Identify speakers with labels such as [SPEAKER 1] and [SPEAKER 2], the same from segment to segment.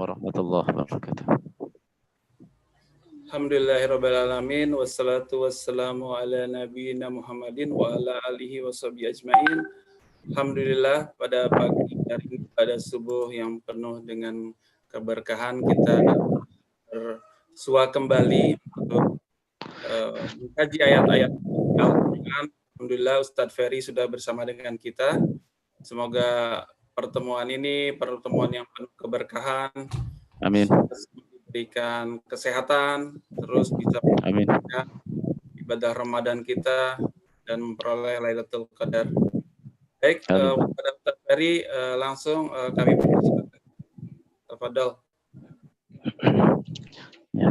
[SPEAKER 1] warahmatullahi wabarakatuh.
[SPEAKER 2] Alhamdulillahirrabbilalamin. Wassalatu wassalamu ala nabiyina Muhammadin wa ala alihi wa sahbihi ajma'in. Alhamdulillah, pada pagi hari ini, pada subuh yang penuh dengan keberkahan, kita bersua kembali untuk mengkaji ayat-ayat Al-Quran. Alhamdulillah, Ustadz Ferry sudah bersama dengan kita. Semoga pertemuan ini pertemuan yang penuh keberkahan.
[SPEAKER 1] Amin.
[SPEAKER 2] Diberikan kesehatan, terus bisa
[SPEAKER 1] Amin.
[SPEAKER 2] ibadah Ramadan kita dan memperoleh Lailatul Qadar. Baik, pada Ustadz Ferry langsung kami persilakan. Tafadhol.
[SPEAKER 1] Ya.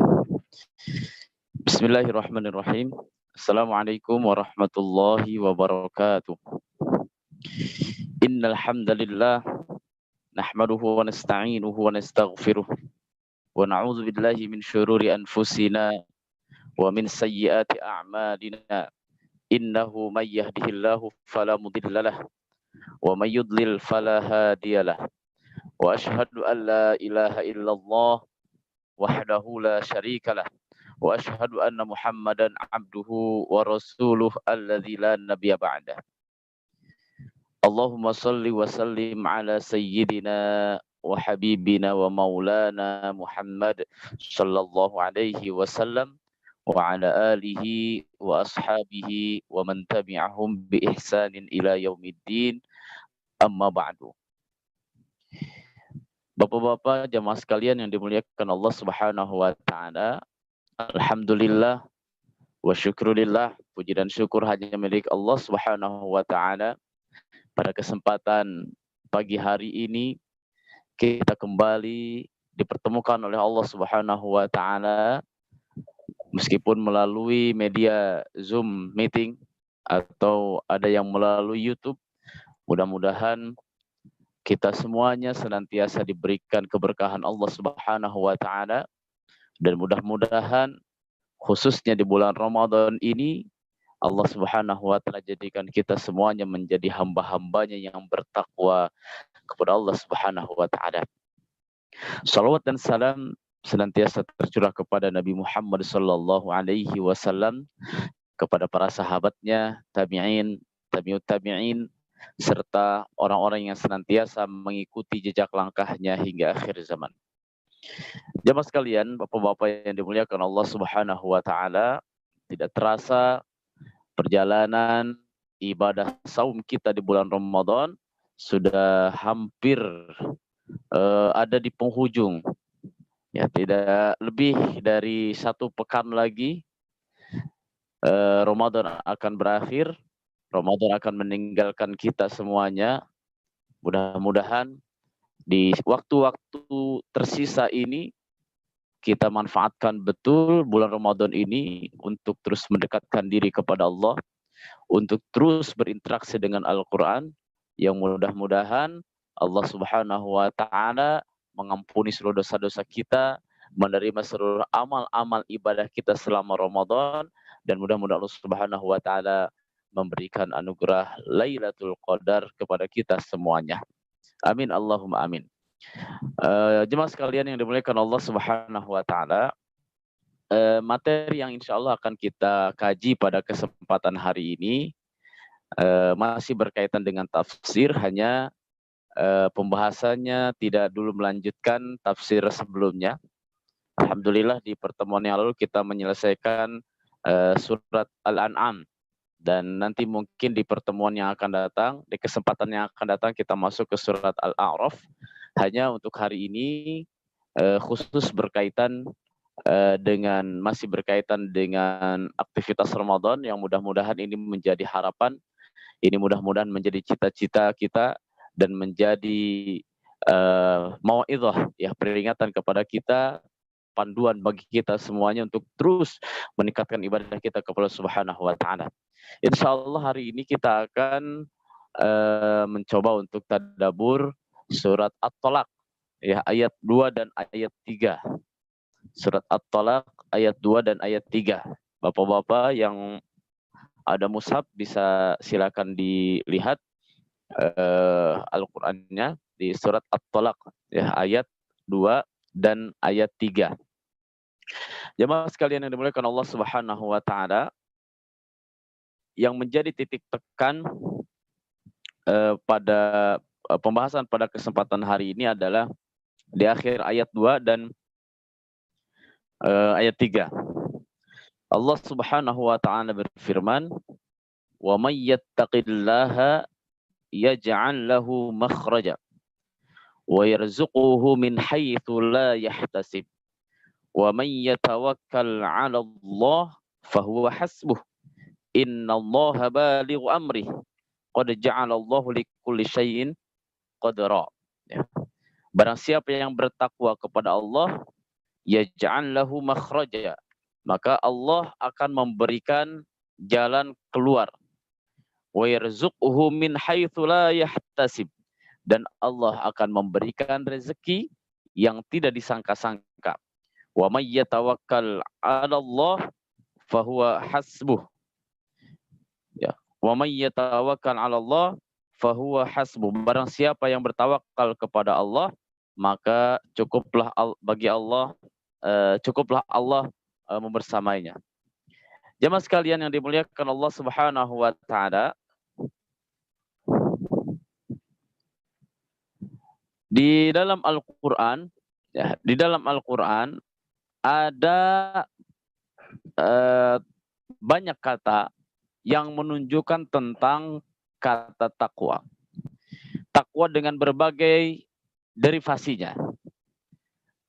[SPEAKER 1] Bismillahirrahmanirrahim. Assalamualaikum warahmatullahi wabarakatuh. Innal hamdalillah nahmaduhu wa nasta'inuhu wa nastaghfiruh wa na'udzu billahi min syururi anfusina wa min sayyiati a'malina. Innahu may yahdihillahu fala mudhillalah wa may yudlil fala hadiyalah. Wa asyhadu an la ilaha illallah wahdahu la syarikalah wa asyhadu anna Muhammadan abduhu wa rasuluh alladzi la nabiyya ba'dah. Allahumma salli wa sallim ala sayyidina wa habibina wa maulana Muhammad sallallahu alaihi wasallam wa ala alihi wa ashabihi wa man tabi'ahum bi ihsanin ila yaumiddin, amma ba'du. Bapak-bapak jamaah sekalian yang dimuliakan Allah Subhanahu wa taala, alhamdulillah wa syukrulillah, puji dan syukur hanya milik Allah Subhanahu wa taala. Pada kesempatan pagi hari ini kita kembali dipertemukan oleh Allah Subhanahu wa taala meskipun melalui media Zoom meeting atau ada yang melalui YouTube. Mudah-mudahan kita semuanya senantiasa diberikan keberkahan Allah Subhanahu wa taala, dan mudah-mudahan khususnya di bulan Ramadan ini Allah Subhanahu wa taala jadikan kita semuanya menjadi hamba-hambanya yang bertakwa kepada Allah Subhanahu wa taala. Salawat dan salam senantiasa tercurah kepada Nabi Muhammad sallallahu alaihi wasallam, kepada para sahabatnya, tabi'in, tabi'ut tabi'in, serta orang-orang yang senantiasa mengikuti jejak langkahnya hingga akhir zaman. Jamaah sekalian, bapak-bapak yang dimuliakan Allah Subhanahu wa taala, tidak terasa perjalanan ibadah saum kita di bulan Ramadan sudah hampir ada di penghujung. Ya, tidak lebih dari 1 pekan lagi Ramadan akan berakhir. Ramadan akan meninggalkan kita semuanya. Mudah-mudahan di waktu-waktu tersisa ini kita manfaatkan betul bulan Ramadan ini untuk terus mendekatkan diri kepada Allah, untuk terus berinteraksi dengan Al-Quran, yang mudah-mudahan Allah Subhanahu wa taala mengampuni seluruh dosa-dosa kita, menerima seluruh amal-amal ibadah kita selama Ramadan, dan mudah-mudahan Allah Subhanahu wa taala memberikan anugerah Lailatul Qadar kepada kita semuanya. Amin Allahumma amin. Jemaah sekalian yang dimuliakan Allah Subhanahu wa taala, materi yang insya Allah akan kita kaji pada kesempatan hari ini masih berkaitan dengan tafsir, hanya pembahasannya tidak dulu melanjutkan tafsir sebelumnya. Alhamdulillah di pertemuan yang lalu kita menyelesaikan surat Al-An'am, dan nanti mungkin di pertemuan yang akan datang, di kesempatan yang akan datang kita masuk ke surat Al-A'raf. Hanya untuk hari ini khusus berkaitan masih berkaitan dengan aktivitas Ramadan, yang mudah-mudahan ini menjadi harapan, ini mudah-mudahan menjadi cita-cita kita, dan menjadi mau'izah, ya, peringatan kepada kita, panduan bagi kita semuanya untuk terus meningkatkan ibadah kita kepada Subhanahu wa taala. Insyaallah hari ini kita akan mencoba untuk tadabbur surat At-Talaq, ya, ayat 2 dan ayat 3. Surat At-Talaq ayat 2 dan ayat 3. Bapak-bapak yang ada mushaf bisa silakan dilihat Al-Qur'annya di surat At-Talaq, ya, ayat 2 dan ayat 3. Jemaah sekalian yang dimuliakan Allah Subhanahu wa taala, yang menjadi titik tekan pada pembahasan pada kesempatan hari ini adalah di akhir ayat 2 dan ayat 3. Allah Subhanahu wa taala berfirman, "Wa may yattaqillaha yaj'al lahu makhraja wa yarzuquhu min haitsu la yahtasib wa may yatawakkal 'ala Allah fahuwa hasbuh innallaha balighu amrih qad ja'alallahu likulli syai'in qadra." Ya. Barang siapa yang bertakwa kepada Allah, yaj'al lahu makhraja, maka Allah akan memberikan jalan keluar. Wa yarzuquhu min haitsu la yahtasib, dan Allah akan memberikan rezeki yang tidak disangka-sangka. Wa may yatawakkal 'ala Allah fahuwa hasbuh. Ya. Wa may yatawakkal 'ala Allah fahuwa hasbuh. Barang siapa yang bertawakal kepada Allah, maka cukuplah bagi Allah membersamainya. Jemaah sekalian yang dimuliakan Allah Subhanahu wa taala, di dalam Al-Qur'an, ya, di dalam Al-Qur'an ada banyak kata yang menunjukkan tentang kata takwa. Takwa dengan berbagai derivasinya.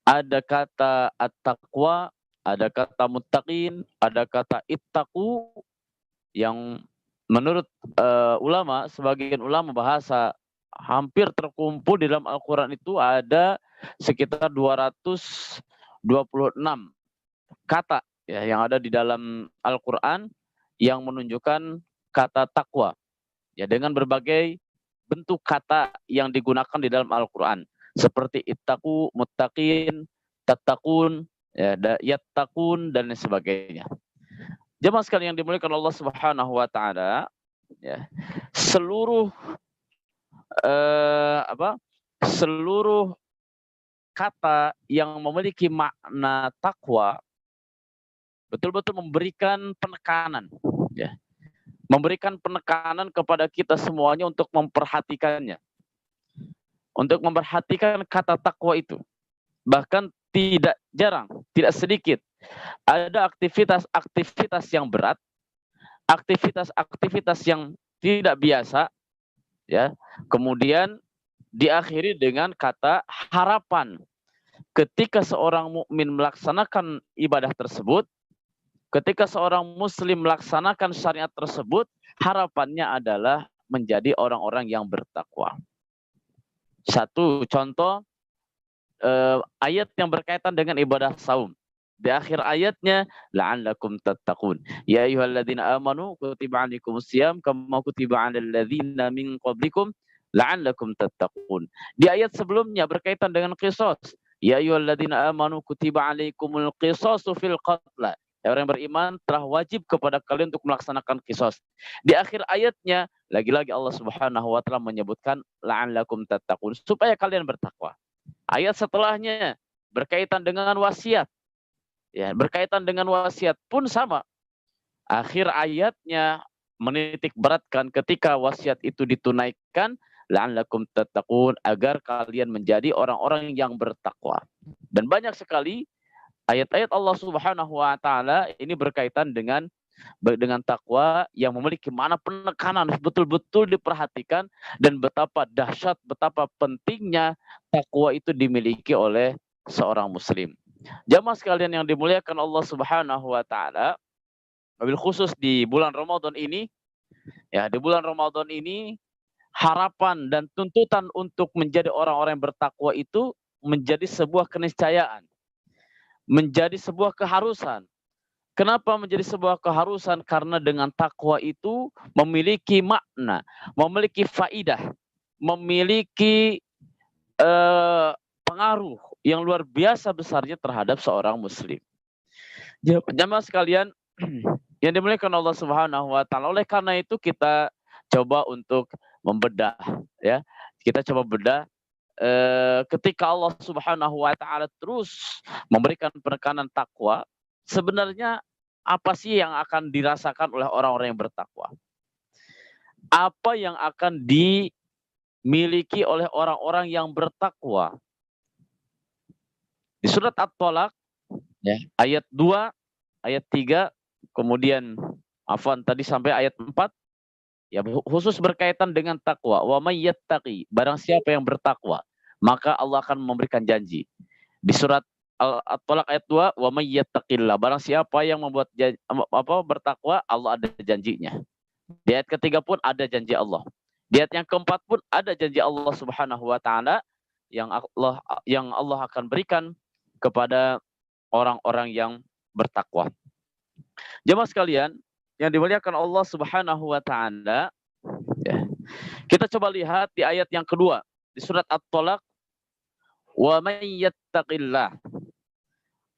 [SPEAKER 1] Ada kata at-taqwa, ada kata muttaqin, ada kata ittaqu, yang menurut ulama, sebagian ulama bahasa, hampir terkumpul di dalam Al-Quran itu ada sekitar 226 kata, ya, yang ada di dalam Al-Quran yang menunjukkan kata takwa, ya, dengan berbagai bentuk kata yang digunakan di dalam Al-Quran, seperti ittaqu, muttaqin, tattaqun, ya, yattaqun, dan lain sebagainya. Jemaah sekalian yang dimuliakan Allah Subhanahu wa taala, ya, seluruh seluruh kata yang memiliki makna takwa betul-betul memberikan penekanan, ya, memberikan penekanan kepada kita semuanya untuk memperhatikannya, untuk memperhatikan kata takwa itu. Bahkan tidak jarang, tidak sedikit ada aktivitas-aktivitas yang berat, aktivitas-aktivitas yang tidak biasa, ya, kemudian diakhiri dengan kata harapan. Ketika seorang mukmin melaksanakan ibadah tersebut, ketika seorang muslim melaksanakan syariat tersebut, harapannya adalah menjadi orang-orang yang bertakwa. Satu contoh ayat yang berkaitan dengan ibadah saum. Di akhir ayatnya, la'allakum tattaqun. Ya ayyuhalladzina amanu kutiba 'alaikumus syiyam kama kutiba 'alal ladzina min qablikum la'allakum tattaqun. Di ayat sebelumnya berkaitan dengan qisas. Ya ayyuhalladzina amanu kutiba 'alaikumul qisasu fil qatla. Orang yang beriman telah wajib kepada kalian untuk melaksanakan qisas. Di akhir ayatnya, lagi-lagi Allah Subhanahu wa taala menyebutkan la'allakum tattaqun, supaya kalian bertakwa. Ayat setelahnya berkaitan dengan wasiat. Ya, berkaitan dengan wasiat pun sama. Akhir ayatnya menitik beratkan ketika wasiat itu ditunaikan, la'allakum tattaqun, agar kalian menjadi orang-orang yang bertakwa. Dan banyak sekali ayat-ayat Allah Subhanahu wa taala ini berkaitan dengan takwa yang memiliki makna penekanan, betul-betul diperhatikan, dan betapa dahsyat, betapa pentingnya takwa itu dimiliki oleh seorang muslim. Jamaah sekalian yang dimuliakan Allah Subhanahu wa taala, wabil khusus di bulan Ramadan ini, ya, di bulan Ramadan ini harapan dan tuntutan untuk menjadi orang-orang yang bertakwa itu menjadi sebuah keniscayaan, menjadi sebuah keharusan. Kenapa menjadi sebuah keharusan? Karena dengan takwa itu memiliki makna, memiliki faidah, memiliki pengaruh yang luar biasa besarnya terhadap seorang muslim. Jamaah sekalian yang dimuliakan Allah Subhanahu wa taala, oleh karena itu kita coba untuk membedah, ya. Kita coba bedah ketika Allah Subhanahu wa taala terus memberikan penekanan takwa, sebenarnya apa sih yang akan dirasakan oleh orang-orang yang bertakwa? Apa yang akan dimiliki oleh orang-orang yang bertakwa? Di surat At-Tolaq ya, ayat 2, ayat 3, kemudian tadi sampai ayat 4 ya, khusus berkaitan dengan takwa. Wa may yattaqi, barang siapa yang bertakwa, maka Allah akan memberikan janji. Di surat At-Tolaq ayat 2, wa may yattaqillah, barang siapa yang membuat bertakwa, Allah ada janjinya. Di ayat ketiga pun ada janji Allah. Di ayat yang keempat pun ada janji Allah Subhanahu wa taala yang Allah akan berikan kepada orang-orang yang bertakwa. Jemaah sekalian yang dimuliakan Allah Subhanahu wa taala, ya. Kita coba lihat di ayat yang kedua di surat At-Tolaq, wa may yattaqillah,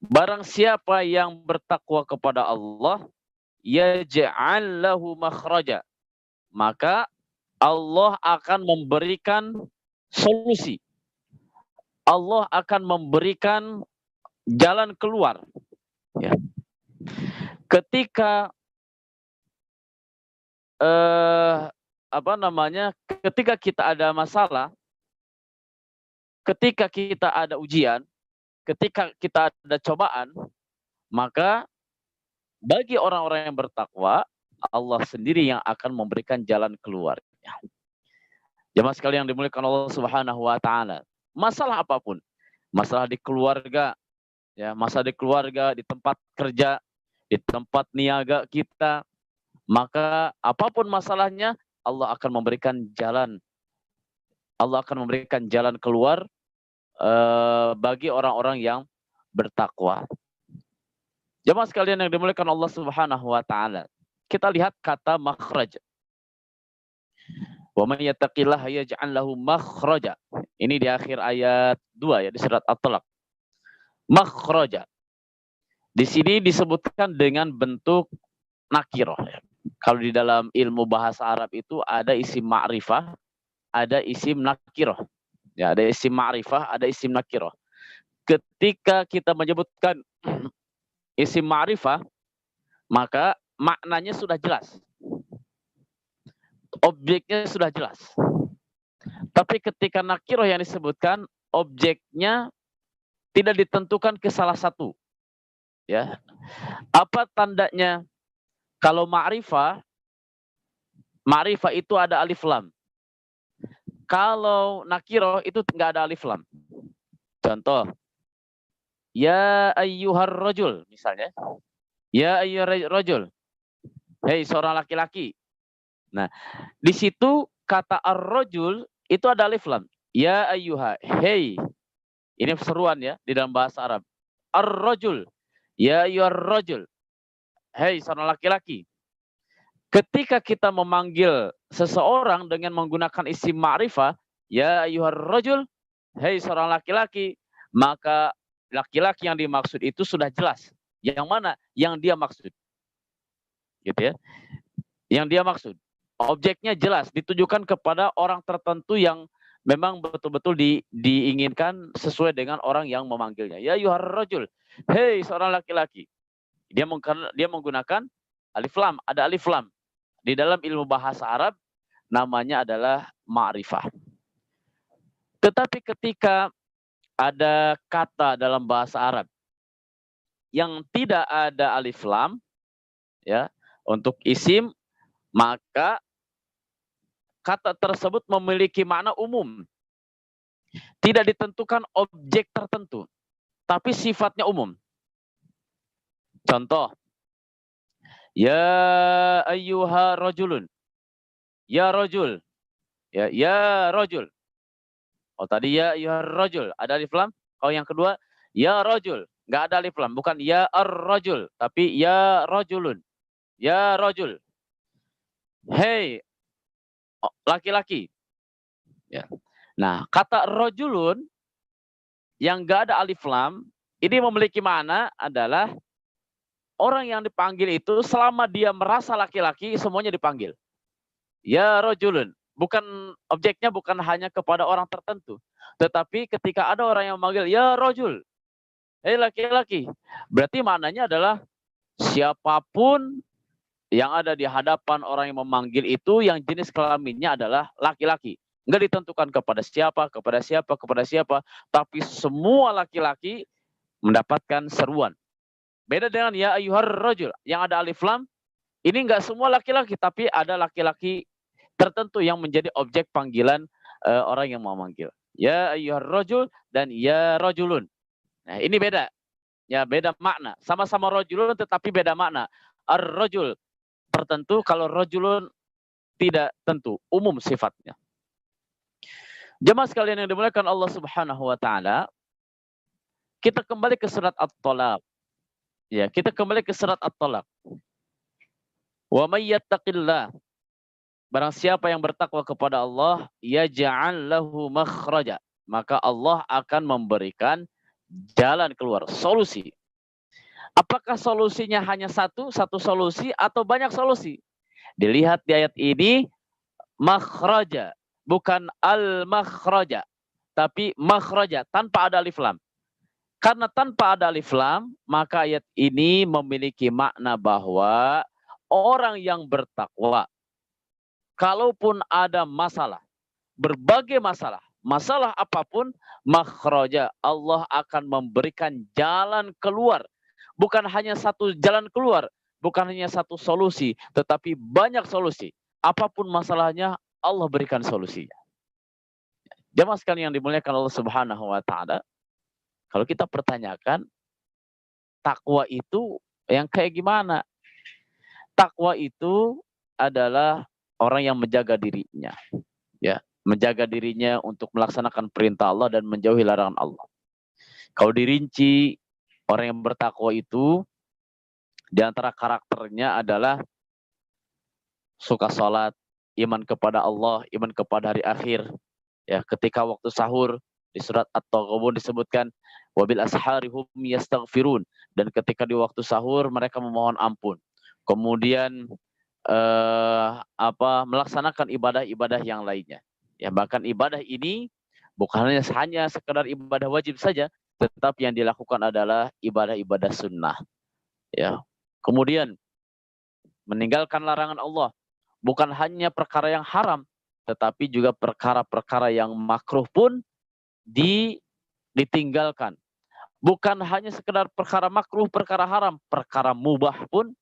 [SPEAKER 1] barang siapa yang bertakwa kepada Allah, yaj'al lahu makhraja, maka Allah akan memberikan solusi. Allah akan memberikan jalan keluar. Ya. Ketika ketika kita ada masalah, ketika kita ada ujian, ketika kita ada cobaan, maka bagi orang-orang yang bertakwa, Allah sendiri yang akan memberikan jalan keluarnya. Jemaah sekalian yang dimuliakan Allah Subhanahu wa taala, masalah apapun, masalah di keluarga, ya, masalah di keluarga, di tempat kerja, di tempat niaga kita, maka apapun masalahnya, Allah akan memberikan jalan. Allah akan memberikan jalan keluar bagi orang-orang yang bertakwa. Jemaah sekalian yang dimuliakan Allah Subhanahu wa taala, kita lihat kata makhraj. Wa man yattaqillaha yaj'al lahu makhraja. Ini di akhir ayat 2 ya, di surat At-Tolaq. Makhraja. Di sini disebutkan dengan bentuk nakirah. Kalau di dalam ilmu bahasa Arab itu ada isim ma'rifah, ada isim nakirah. Ya, ada isim ma'rifah, ada isim nakirah. Ketika kita menyebutkan isim ma'rifah, maka maknanya sudah jelas. Objeknya sudah jelas. Tapi ketika nakirah yang disebutkan, objeknya tidak ditentukan ke salah satu. Ya. Apa tandanya? Kalau ma'rifah itu ada alif lam. Kalau nakirah itu enggak ada alif lam. Contoh, ya ayyuhar rajul misalnya. Ya ayyuhar rajul. Hei seorang laki-laki. Nah, di situ kata ar-rajul itu ada alif lam. Ya ayyuha, hey. Ini seruan ya di dalam bahasa Arab. Ar-rajul. Ya ayyuhar rajul. Hey seorang laki-laki. Ketika kita memanggil seseorang dengan menggunakan isim ma'rifah, ya ayyuhar rajul, hey seorang laki-laki, maka laki-laki yang dimaksud itu sudah jelas. Yang mana? Yang dia maksud. Gitu ya. Yang dia maksud. Objeknya jelas, ditujukan kepada orang tertentu yang memang betul-betul diinginkan sesuai dengan orang yang memanggilnya. Ya ayyuhar rajul, hey seorang laki-laki. Dia menggunakan alif lam, ada alif lam. Di dalam ilmu bahasa Arab namanya adalah ma'rifah. Tetapi ketika ada kata dalam bahasa Arab yang tidak ada alif lam, ya, untuk isim, maka kata tersebut memiliki makna umum. Tidak ditentukan objek tertentu, tapi sifatnya umum. Contoh, ya ayyuha rajulun. Ya rajul. Ya rajul. Oh tadi ya ayyuha rajul, ada alif lam. Kalau yang kedua, ya rajul, enggak ada alif lam, bukan ya ar-rajul, tapi ya rajulun. Ya rajul. Hey laki-laki. Ya. Nah, kata rajulun yang enggak ada alif lam ini memiliki makna adalah orang yang dipanggil itu selama dia merasa laki-laki semuanya dipanggil. Ya rajulun. Bukan objeknya bukan hanya kepada orang tertentu, Tetapi ketika ada orang yang memanggil, ya rojul, hei laki-laki, berarti maknanya adalah siapapun yang ada di hadapan orang yang memanggil itu yang jenis kelaminnya adalah laki-laki. Enggak ditentukan kepada siapa, kepada siapa, kepada siapa, tapi semua laki-laki mendapatkan seruan. Beda dengan ya ayyuhar rajul yang ada alif lam, ini enggak semua laki-laki, tapi ada laki-laki tertentu yang menjadi objek panggilan orang yang mau manggil. Ya ayyuhar rajul dan ya rajulun. Nah, ini beda. Ya, beda makna. Sama-sama rajulun tetapi beda makna. Ar-rajul tertentu, kalau rajulun tidak tentu, umum sifatnya. Jemaah sekalian yang dimuliakan Allah Subhanahu wa taala, kita kembali ke surat At-Talaq. Ya, kita kembali ke surat At-Talaq. Wa may yattaqillah, barang siapa yang bertakwa kepada Allah, yaj'al lahu makhraja, maka Allah akan memberikan jalan keluar, solusi. Apakah solusinya hanya satu solusi atau banyak solusi? Dilihat di ayat ini, makhraja, bukan al-makhraja, tapi makhraja tanpa ada alif lam. Karena tanpa ada alif lam, maka ayat ini memiliki makna bahwa orang yang bertakwa, kalaupun ada masalah, berbagai masalah, masalah apapun, makhraja, Allah akan memberikan jalan keluar. Bukan hanya satu jalan keluar, bukan hanya satu solusi, tetapi banyak solusi. Apapun masalahnya, Allah berikan solusinya. Jemaah sekalian yang dimuliakan Allah Subhanahu wa taala, kalau kita pertanyakan takwa itu yang kayak gimana? Takwa itu adalah orang yang menjaga dirinya, ya, menjaga dirinya untuk melaksanakan perintah Allah dan menjauhi larangan Allah. Kalau dirinci, orang yang bertakwa itu di antara karakternya adalah suka sholat, iman kepada Allah, iman kepada hari akhir. Ya, ketika waktu sahur di surat At-Taghabun disebutkan wabil ashari hum yastaghfirun, dan ketika di waktu sahur mereka memohon ampun. Kemudian melaksanakan ibadah-ibadah yang lainnya. Ya, bahkan ibadah ini bukan hanya sekedar ibadah wajib saja, tetapi yang dilakukan adalah ibadah-ibadah sunnah. Ya. Kemudian meninggalkan larangan Allah, bukan hanya perkara yang haram, tetapi juga perkara-perkara yang makruh pun ditinggalkan. Bukan hanya sekedar perkara makruh, perkara haram, perkara mubah pun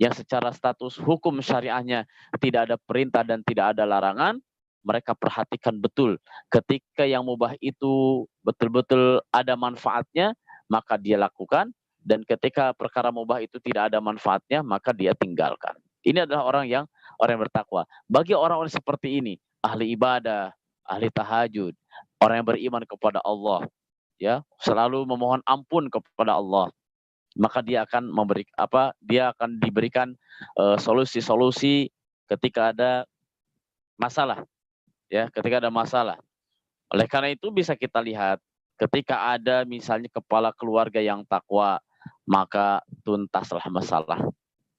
[SPEAKER 1] yang secara status hukum syariahnya tidak ada perintah dan tidak ada larangan, mereka perhatikan betul. Ketika yang mubah itu betul-betul ada manfaatnya, maka dia lakukan. Dan ketika perkara mubah itu tidak ada manfaatnya, maka dia tinggalkan. Ini adalah orang yang bertakwa. Bagi orang-orang seperti ini, ahli ibadah, ahli tahajud, orang yang beriman kepada Allah, ya, selalu memohon ampun kepada Allah, maka dia akan diberikan solusi-solusi ketika ada masalah, ya, ketika ada masalah. Oleh karena itu bisa kita lihat ketika ada misalnya kepala keluarga yang takwa, maka tuntaslah masalah,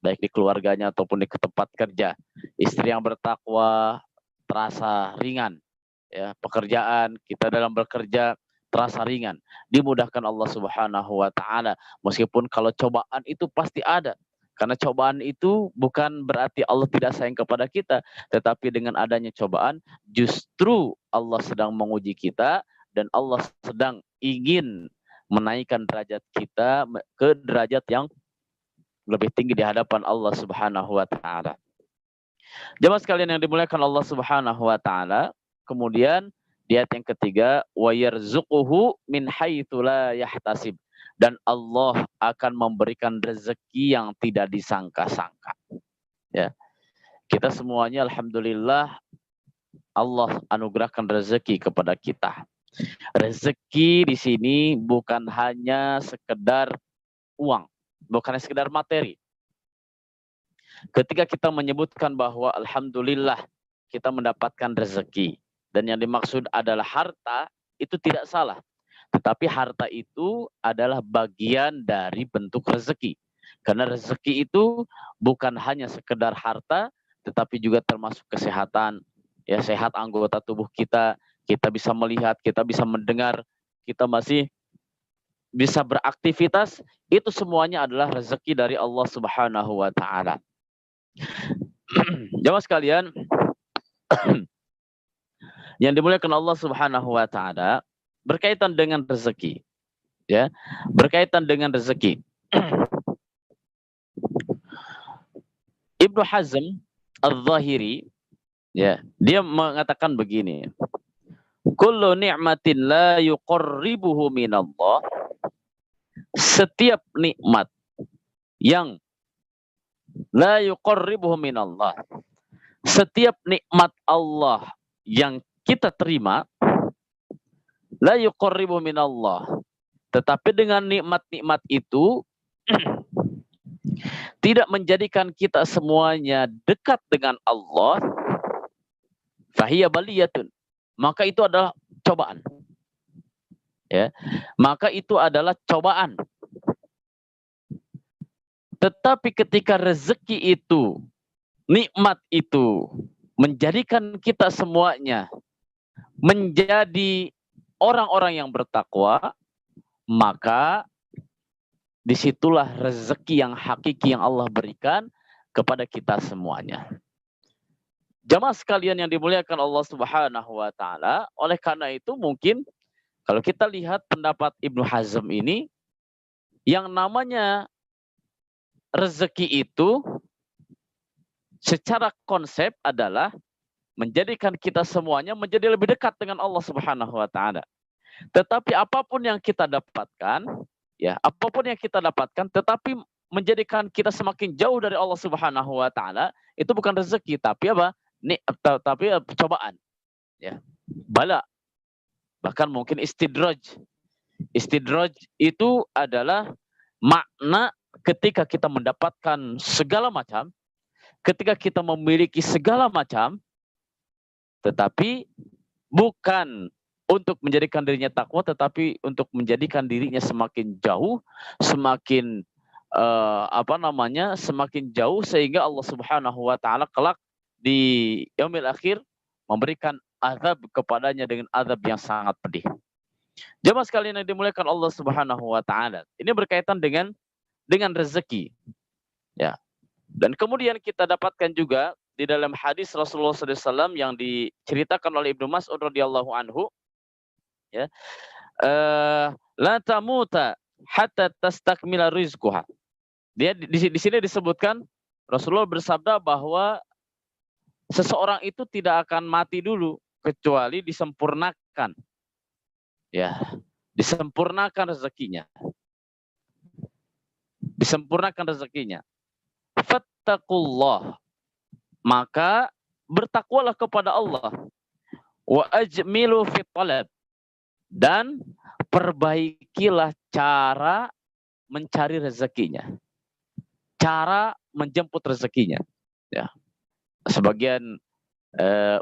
[SPEAKER 1] baik di keluarganya ataupun di tempat kerja. Istri yang bertakwa terasa ringan, ya, pekerjaan kita dalam bekerja terasa ringan, dimudahkan Allah Subhanahu wa taala. Meskipun kalau cobaan itu pasti ada, karena cobaan itu bukan berarti Allah tidak sayang kepada kita, tetapi dengan adanya cobaan justru Allah sedang menguji kita dan Allah sedang ingin menaikkan derajat kita ke derajat yang lebih tinggi di hadapan Allah Subhanahu wa taala. Jemaah sekalian yang dimuliakan Allah Subhanahu wa taala, kemudian di ayat yang ketiga, wa yarzuquhu min haitsu la yahtasib, dan Allah akan memberikan rezeki yang tidak disangka-sangka. Ya. Kita semuanya alhamdulillah Allah anugerahkan rezeki kepada kita. Rezeki di sini bukan hanya sekedar uang, bukan hanya sekedar materi. Ketika kita menyebutkan bahwa alhamdulillah kita mendapatkan rezeki, dan yang dimaksud adalah harta, itu tidak salah. Tetapi harta itu adalah bagian dari bentuk rezeki. Karena rezeki itu bukan hanya sekedar harta, tetapi juga termasuk kesehatan. Ya, sehat anggota tubuh kita, kita bisa melihat, kita bisa mendengar, kita masih bisa beraktivitas, itu semuanya adalah rezeki dari Allah Subhanahu wa taala. Jamaah sekalian, yang dimuliakan Allah Subhanahu wa taala, berkaitan dengan rezeki, ya. Berkaitan dengan rezeki. Ibnu Hazm Al-Zahiri, ya, dia mengatakan begini. Kullu ni'matin la yuqarribuhu minallah. Setiap nikmat yang la yuqarribuhu minallah. Setiap nikmat Allah yang kita terima, la yuqarribuhu minallah. Tetapi dengan nikmat-nikmat itu tidak menjadikan kita semuanya dekat dengan Allah, fahiya baliyatun, maka itu adalah cobaan. Ya, maka itu adalah cobaan. Tetapi ketika rezeki itu, nikmat itu menjadikan kita semuanya menjadi orang-orang yang bertakwa, maka disitulah rezeki yang hakiki yang Allah berikan kepada kita semuanya. Jamaah sekalian yang dimuliakan Allah Subhanahu wa taala, oleh karena itu mungkin kalau kita lihat pendapat Ibnu Hazm ini, yang namanya rezeki itu secara konsep adalah menjadikan kita semuanya menjadi lebih dekat dengan Allah Subhanahu wa taala. Tetapi apapun yang kita dapatkan, ya, apapun yang kita dapatkan tetapi menjadikan kita semakin jauh dari Allah Subhanahu wa taala, itu bukan rezeki tapi apa? Tapi cobaan. Ya. Bala. Bahkan mungkin istidraj. Istidraj itu adalah makna ketika kita mendapatkan segala macam, ketika kita memiliki segala macam, tetapi bukan untuk menjadikan dirinya takwa, tetapi untuk menjadikan dirinya semakin jauh, semakin semakin jauh, sehingga Allah Subhanahu wa taala kelak di yaumil akhir memberikan azab kepadanya dengan azab yang sangat pedih. Jemaah sekalian yang dimuliakan Allah Subhanahu wa taala, ini berkaitan dengan rezeki. Ya. Dan kemudian kita dapatkan juga di dalam hadis Rasulullah SAW yang diceritakan oleh Ibnu Mas'ud radhiyallahu anhu, ya, la tamuta hatta tastakmila rizquha. Dia di sini disebutkan, Rasulullah bersabda bahwa seseorang itu tidak akan mati dulu kecuali disempurnakan, ya, disempurnakan rezekinya, disempurnakan rezekinya. Fattaqullah, maka bertakwalah kepada Allah. Wa ajmilu fit talab, dan perbaikilah cara mencari rezekinya, cara menjemput rezekinya. Ya. Sebagian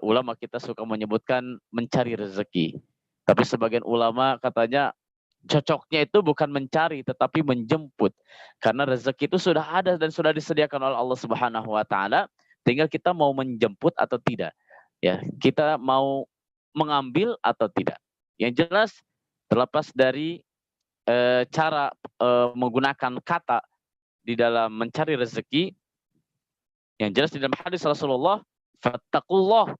[SPEAKER 1] ulama kita suka menyebutkan mencari rezeki, tapi sebagian ulama katanya cocoknya itu bukan mencari tetapi menjemput, karena rezeki itu sudah ada dan sudah disediakan oleh Allah Subhanahu wa taala, tinggal kita mau menjemput atau tidak, ya, kita mau mengambil atau tidak. Yang jelas terlepas dari cara menggunakan kata di dalam mencari rezeki, yang jelas di dalam hadis Rasulullah, fattaqullah,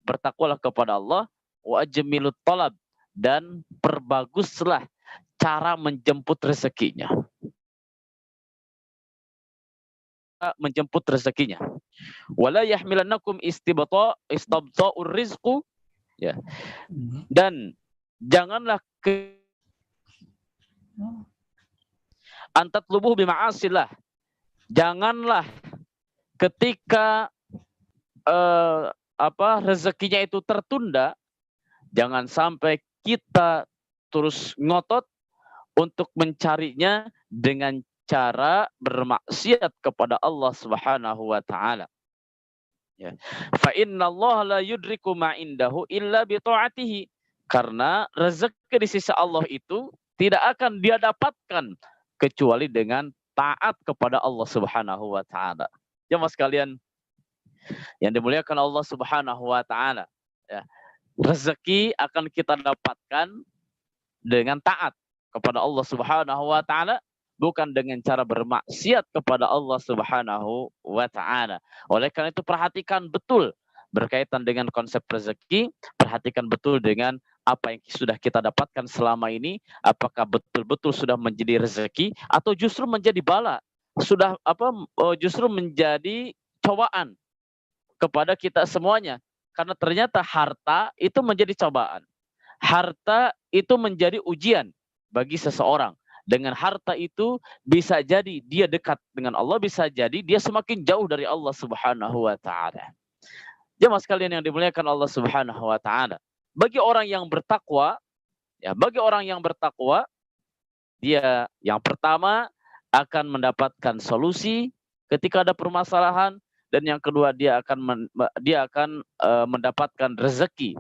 [SPEAKER 1] bertakwalah kepada Allah, wa ajmilut talab, dan perbaguslah cara menjemput rezekinya. Menjemput rezekinya. Wala yahmilannakum istabta'ur rizqu, ya. Dan janganlah antatlubuh bima'asillah. Janganlah ketika rezekinya itu tertunda, jangan sampai kita terus ngotot untuk mencarinya dengan cara bermaksiat kepada Allah Subhanahu wa taala. Ya. Fa innallaha la yudriku ma indahu illa bi ta'atihi. Karena rezeki di sisi Allah itu tidak akan dia dapatkan kecuali dengan taat kepada Allah Subhanahu wa taala. Jemaah sekalian yang dimuliakan Allah Subhanahu wa taala, ya. Rezeki akan kita dapatkan dengan taat kepada Allah Subhanahu wa taala, bukan dengan cara bermaksiat kepada Allah Subhanahu wa taala. Oleh karena itu perhatikan betul berkaitan dengan konsep rezeki, perhatikan betul dengan apa yang sudah kita dapatkan selama ini, apakah betul-betul sudah menjadi rezeki atau justru menjadi bala, sudah justru menjadi cobaan kepada kita semuanya. Karena ternyata harta itu menjadi cobaan. Harta itu menjadi ujian bagi seseorang. Dengan harta itu bisa jadi dia dekat dengan Allah, bisa jadi dia semakin jauh dari Allah Subhanahu wa taala. Jemaah sekalian yang dimuliakan Allah Subhanahu wa taala. Bagi orang yang bertakwa, bagi orang yang bertakwa, dia yang pertama akan mendapatkan solusi ketika ada permasalahan, dan yang kedua dia akan mendapatkan rezeki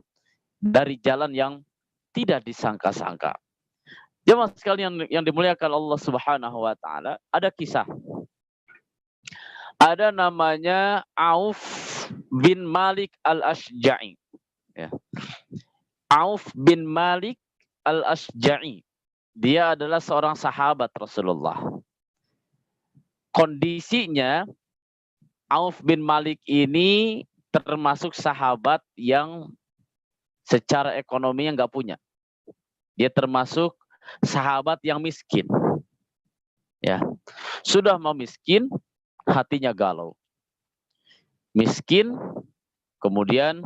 [SPEAKER 1] dari jalan yang tidak disangka-sangka. Jemaah sekalian yang dimuliakan Allah Subhanahu wa taala, ada kisah. Ada namanya Auf bin Malik al-Ashja'i. Ya. Auf bin Malik al-Ashja'i. Dia adalah seorang sahabat Rasulullah. Kondisinya Auf bin Malik ini termasuk sahabat yang secara ekonomi nggak punya. Dia termasuk sahabat yang miskin. Ya. Sudah mau miskin, hatinya galau. Miskin, kemudian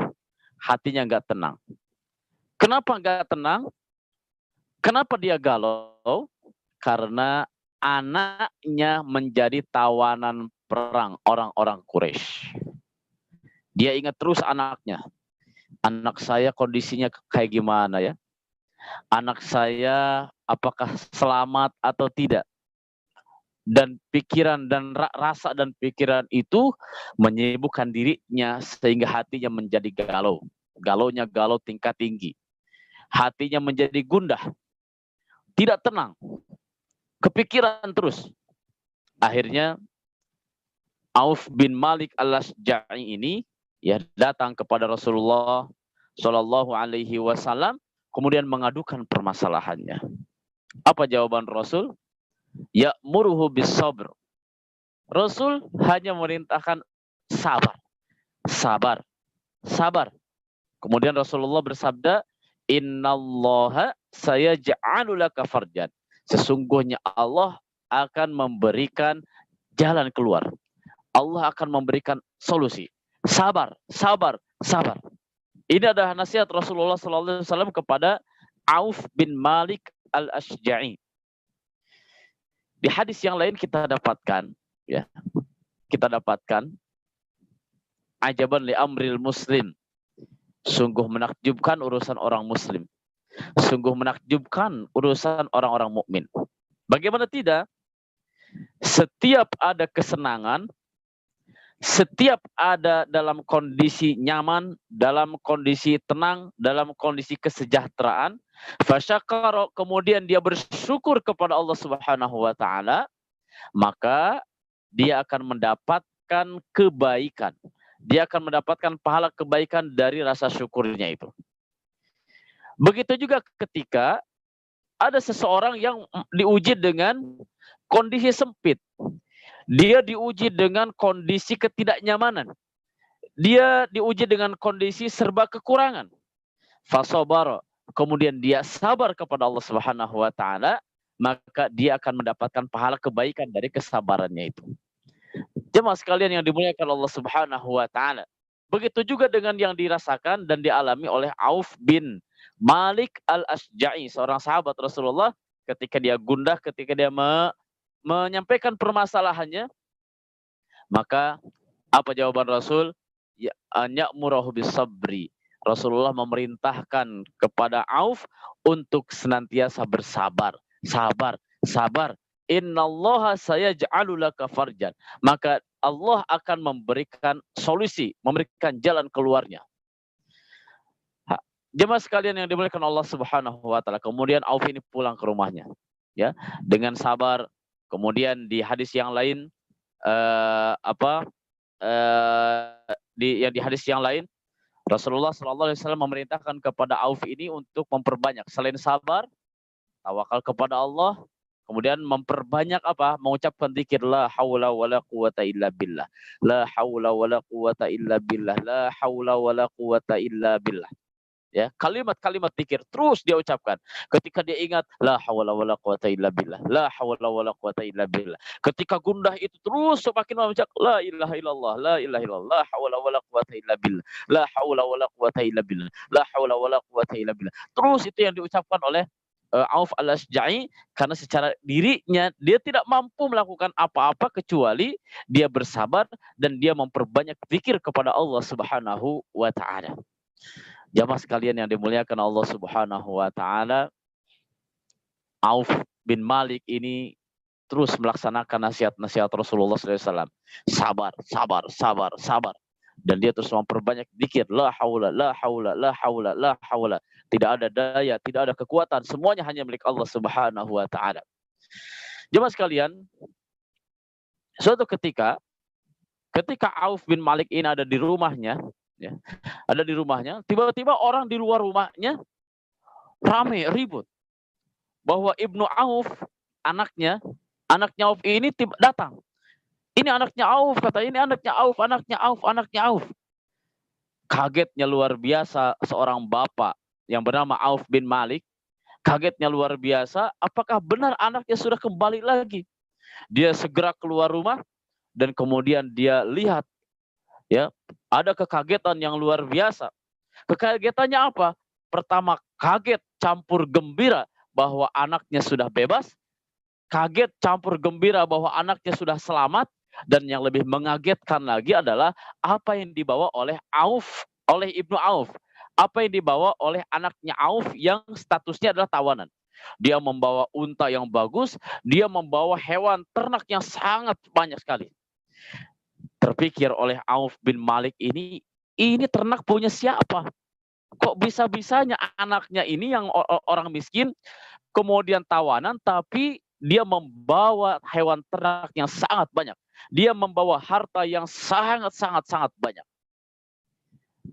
[SPEAKER 1] hatinya nggak tenang. Kenapa nggak tenang? Kenapa dia galau? Karena anaknya menjadi tawanan perang orang-orang Quraisy. Dia ingat terus anaknya. Anak saya kondisinya kayak gimana ya? Anak saya apakah selamat atau tidak? Dan pikiran dan rasa dan pikiran itu menyibukkan dirinya sehingga hatinya menjadi galau. Galaunya galau tingkat tinggi. Hatinya menjadi gundah. Tidak tenang. Kepikiran terus. Akhirnya Auf bin Malik al-Ashja'i ini datang kepada Rasulullah Shallallahu Alaihi Wasallam, kemudian mengadukan permasalahannya. Apa jawaban Rasul? Ya'muruhu bis-sabr. Rasul hanya memerintahkan sabar, sabar, sabar. Kemudian Rasulullah bersabda, Innallaha sayaj'alu laka farjan. Sesungguhnya Allah akan memberikan jalan keluar. Allah akan memberikan solusi. Sabar, sabar, sabar. Ini adalah nasihat Rasulullah SAW kepada Auf bin Malik al-Ashja'i. Di hadis yang lain kita dapatkan, ajaban li amril muslim. Sungguh menakjubkan urusan orang muslim. Sungguh menakjubkan urusan orang-orang mukmin. Bagaimana tidak? Setiap ada kesenangan, setiap ada dalam kondisi nyaman, dalam kondisi tenang, dalam kondisi kesejahteraan, fasyakara, kemudian dia bersyukur kepada Allah Subhanahu wa taala, maka dia akan mendapatkan kebaikan. Dia akan mendapatkan pahala kebaikan dari rasa syukurnya itu. Begitu juga ketika ada seseorang yang diuji dengan kondisi sempit. Dia diuji dengan kondisi ketidaknyamanan. Dia diuji dengan kondisi serba kekurangan. Fasobara, kemudian dia sabar kepada Allah Subhanahu wa taala, maka dia akan mendapatkan pahala kebaikan dari kesabarannya itu. Jemaah sekalian yang dimuliakan Allah Subhanahu wa taala. Begitu juga dengan yang dirasakan dan dialami oleh Auf bin Malik al-Ashja'i, seorang sahabat Rasulullah, ketika dia gundah, ketika dia menyampaikan permasalahannya, maka apa jawaban Rasul? Ya'muruhu bis-sabri. Rasulullah memerintahkan kepada Auf untuk senantiasa bersabar, sabar, sabar. Innallaha sayaj'alu laka farjan. Maka Allah akan memberikan solusi, memberikan jalan keluarnya. Jemaah sekalian yang dimuliakan Allah Subhanahu wa taala, kemudian Auf ini pulang ke rumahnya, dengan sabar. Kemudian di hadis yang lain di hadis yang lain Rasulullah SAW memerintahkan kepada Auf ini untuk memperbanyak selain sabar, tawakal kepada Allah, kemudian memperbanyak apa? Mengucapkan zikir la haula wala quwata illa billah. La haula wala quwata illa billah. La haula wala quwata illa billah. Ya, kalimat-kalimat zikir terus dia ucapkan. Ketika dia ingat la haula wala quwata illa billah. La haula wala quwata illa billah. Ketika gundah itu terus semakin membaca la ilaha illallah, la ilaha illallah, la haula wala quwata illa billah. La haula wala quwata illa billah. La haula wala quwata illa billah. Terus itu yang diucapkan oleh Auf al-Ashja'i, karena secara dirinya dia tidak mampu melakukan apa-apa kecuali dia bersabar dan dia memperbanyak zikir kepada Allah Subhanahu wa taala. Jamaah sekalian yang dimuliakan Allah Subhanahu wa taala, Auf bin Malik ini terus melaksanakan nasihat-nasihat Rasulullah SAW. Sabar, sabar, sabar, sabar. Dan dia terus memperbanyak zikir la haula, la haula, la haula, la haula. Tidak ada daya, tidak ada kekuatan, semuanya hanya milik Allah Subhanahu wa taala. Jemaah sekalian, suatu ketika Auf bin Malik ini ada di rumahnya, ya, ada di rumahnya, tiba-tiba orang di luar rumahnya rame ribut bahwa Ibnu Auf, anaknya Auf ini datang. Ini anaknya Auf, kata ini anaknya Auf, anaknya Auf, anaknya Auf. Kagetnya luar biasa seorang bapak yang bernama Auf bin Malik. Kagetnya luar biasa, apakah benar anaknya sudah kembali lagi? Dia segera keluar rumah dan kemudian dia lihat, ya, ada kekagetan yang luar biasa. Kekagetannya apa? Pertama, kaget campur gembira bahwa anaknya sudah bebas, kaget campur gembira bahwa anaknya sudah selamat, dan yang lebih mengagetkan lagi adalah apa yang dibawa oleh Ibnu Auf, apa yang dibawa oleh anaknya Auf yang statusnya adalah tawanan. Dia membawa unta yang bagus, dia membawa hewan ternak yang sangat banyak sekali. Terpikir oleh Auf bin Malik ini ternak punya siapa? Kok bisa-bisanya anaknya ini yang orang miskin, kemudian tawanan, tapi dia membawa hewan ternak yang sangat banyak. Dia membawa harta yang sangat banyak.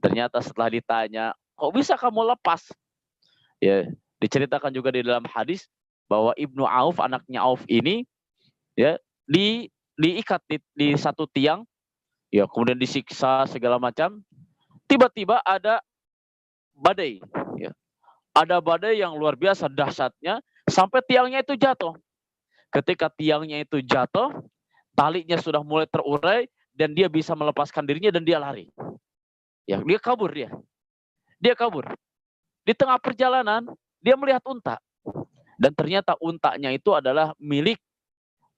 [SPEAKER 1] Ternyata setelah ditanya, kok bisa kamu lepas? Ya, diceritakan juga di dalam hadis bahwa Ibnu Auf, anaknya Auf ini, ya, diikat di satu tiang, ya, kemudian disiksa segala macam. Tiba-tiba ada badai, ya. Ada badai yang luar biasa dahsyatnya sampai tiangnya itu jatuh. Ketika tiangnya itu jatuh, talinya sudah mulai terurai dan dia bisa melepaskan dirinya dan dia lari. Ya, dia kabur. Dia kabur. Di tengah perjalanan dia melihat unta. Dan ternyata untanya itu adalah milik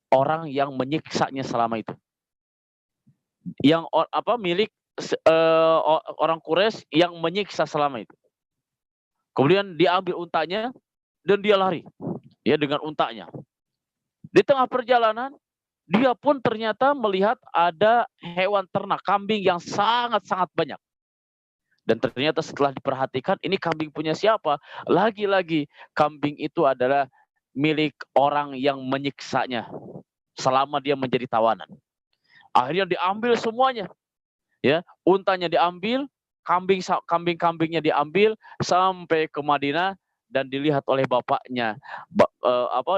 [SPEAKER 1] orang yang menyiksanya selama itu. Yang milik orang Quraisy yang menyiksa selama itu. Kemudian dia ambil untanya dan dia lari, ya, dengan untanya. Di tengah perjalanan dia pun ternyata melihat ada hewan ternak, kambing yang sangat banyak. Dan ternyata setelah diperhatikan, ini kambing punya siapa? Lagi-lagi kambing itu adalah milik orang yang menyiksanya selama dia menjadi tawanan. Akhirnya diambil semuanya, ya, untanya diambil, kambing-kambingnya diambil sampai ke Madinah dan dilihat oleh bapaknya.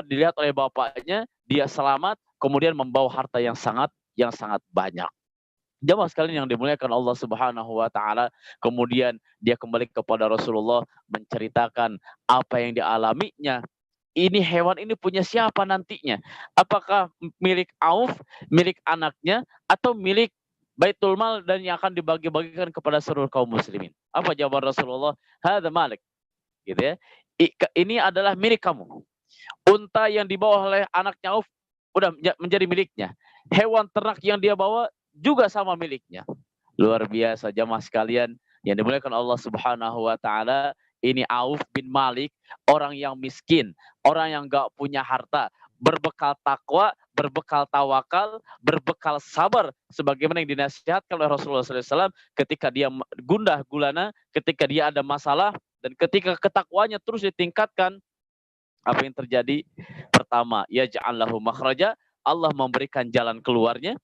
[SPEAKER 1] Dilihat oleh bapaknya, dia selamat, kemudian membawa harta yang sangat banyak. Jamaah sekalian yang dimuliakan Allah Subhanahu wa taala, kemudian dia kembali kepada Rasulullah menceritakan apa yang dialaminya. Ini hewan ini punya siapa nantinya? Apakah milik Auf, milik anaknya, atau milik Baitul Mal dan yang akan dibagi-bagikan kepada seluruh kaum muslimin? Apa jawaban Rasulullah? Hadza malik. Gitu ya. Ini adalah milik kamu. Unta yang dibawa oleh anaknya Auf udah menjadi miliknya. Hewan ternak yang dia bawa juga sama miliknya. Luar biasa jamaah sekalian yang dimuliakan Allah Subhanahu wa taala. Ini Auf bin Malik, orang yang miskin, orang yang enggak punya harta, berbekal takwa, berbekal tawakal, berbekal sabar, sebagaimana yang dinasihatkan oleh Rasulullah SAW ketika dia gundah gulana, ketika dia ada masalah, dan ketika ketakwanya terus ditingkatkan. Apa yang terjadi? Pertama, yaj'al lahu makhraja, Allah memberikan jalan keluarnya.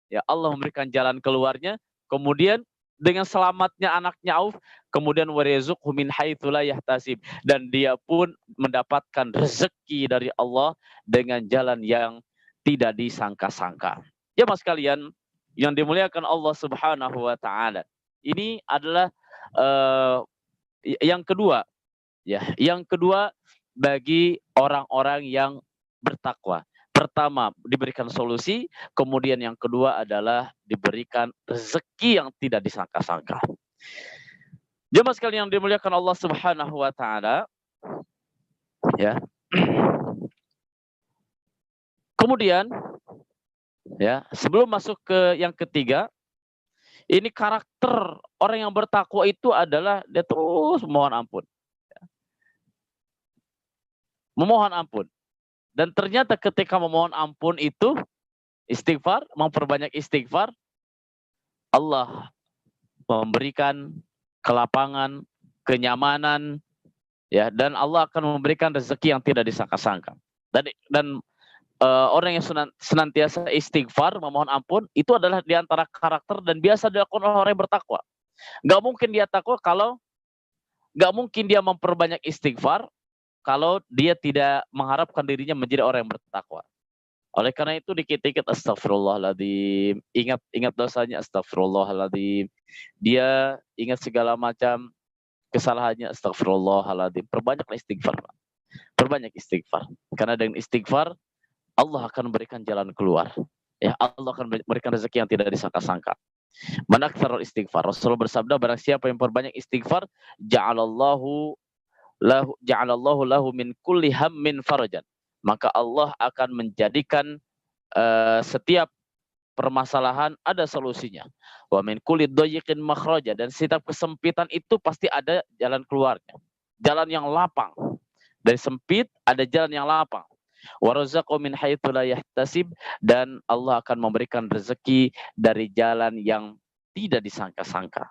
[SPEAKER 1] Ya, Allah memberikan jalan keluarnya. Kemudian dengan selamatnya anaknya Auf, kemudian warzuqhu min haitsu la yahtasib, dan dia pun mendapatkan rezeki dari Allah dengan jalan yang tidak disangka-sangka. Ya Mas kalian yang dimuliakan Allah Subhanahu wa taala. Ini adalah uh, yang kedua, ya. Yang kedua bagi orang-orang yang bertakwa. Pertama, diberikan solusi, kemudian yang kedua adalah diberikan rezeki yang tidak disangka-sangka. Jemaah sekalian yang dimuliakan Allah Subhanahu wa taala, ya. Kemudian, ya, sebelum masuk ke yang ketiga, ini karakter orang yang bertakwa itu adalah dia terus memohon ampun. Memohon ampun. Dan ternyata ketika memohon ampun itu, istighfar, memperbanyak istighfar, Allah memberikan kelapangan, kenyamanan, ya, dan Allah akan memberikan rezeki yang tidak disangka-sangka. Dan orang yang senantiasa istighfar, memohon ampun, itu adalah diantara karakter dan biasa dilakukan oleh orang yang bertakwa. Gak mungkin dia takwa kalau gak mungkin dia memperbanyak istighfar kalau dia tidak mengharapkan dirinya menjadi orang yang bertakwa. Oleh karena itu dikit-dikit astagfirullahaladzim, ingat dosanya astagfirullahaladzim. Dia ingat segala macam kesalahannya astagfirullahaladzim. Perbanyaklah istighfar. Perbanyak istighfar. Karena dengan istighfar Allah akan memberikan jalan keluar. Ya, Allah akan memberikan rezeki yang tidak disangka-sangka. Manaktsarul istighfar. Rasulullah bersabda, barang siapa yang perbanyak istighfar, ja'alallahu lahu min kulli hammin farajan. Maka Allah akan menjadikan setiap permasalahan ada solusinya. Wa min kulli dayyiqin makhraja, dan setiap kesempitan itu pasti ada jalan keluarnya. Jalan yang lapang. Dari sempit ada jalan yang lapang. Wa razaqu min haitsu la yahtasib, dan Allah akan memberikan rezeki dari jalan yang tidak disangka-sangka.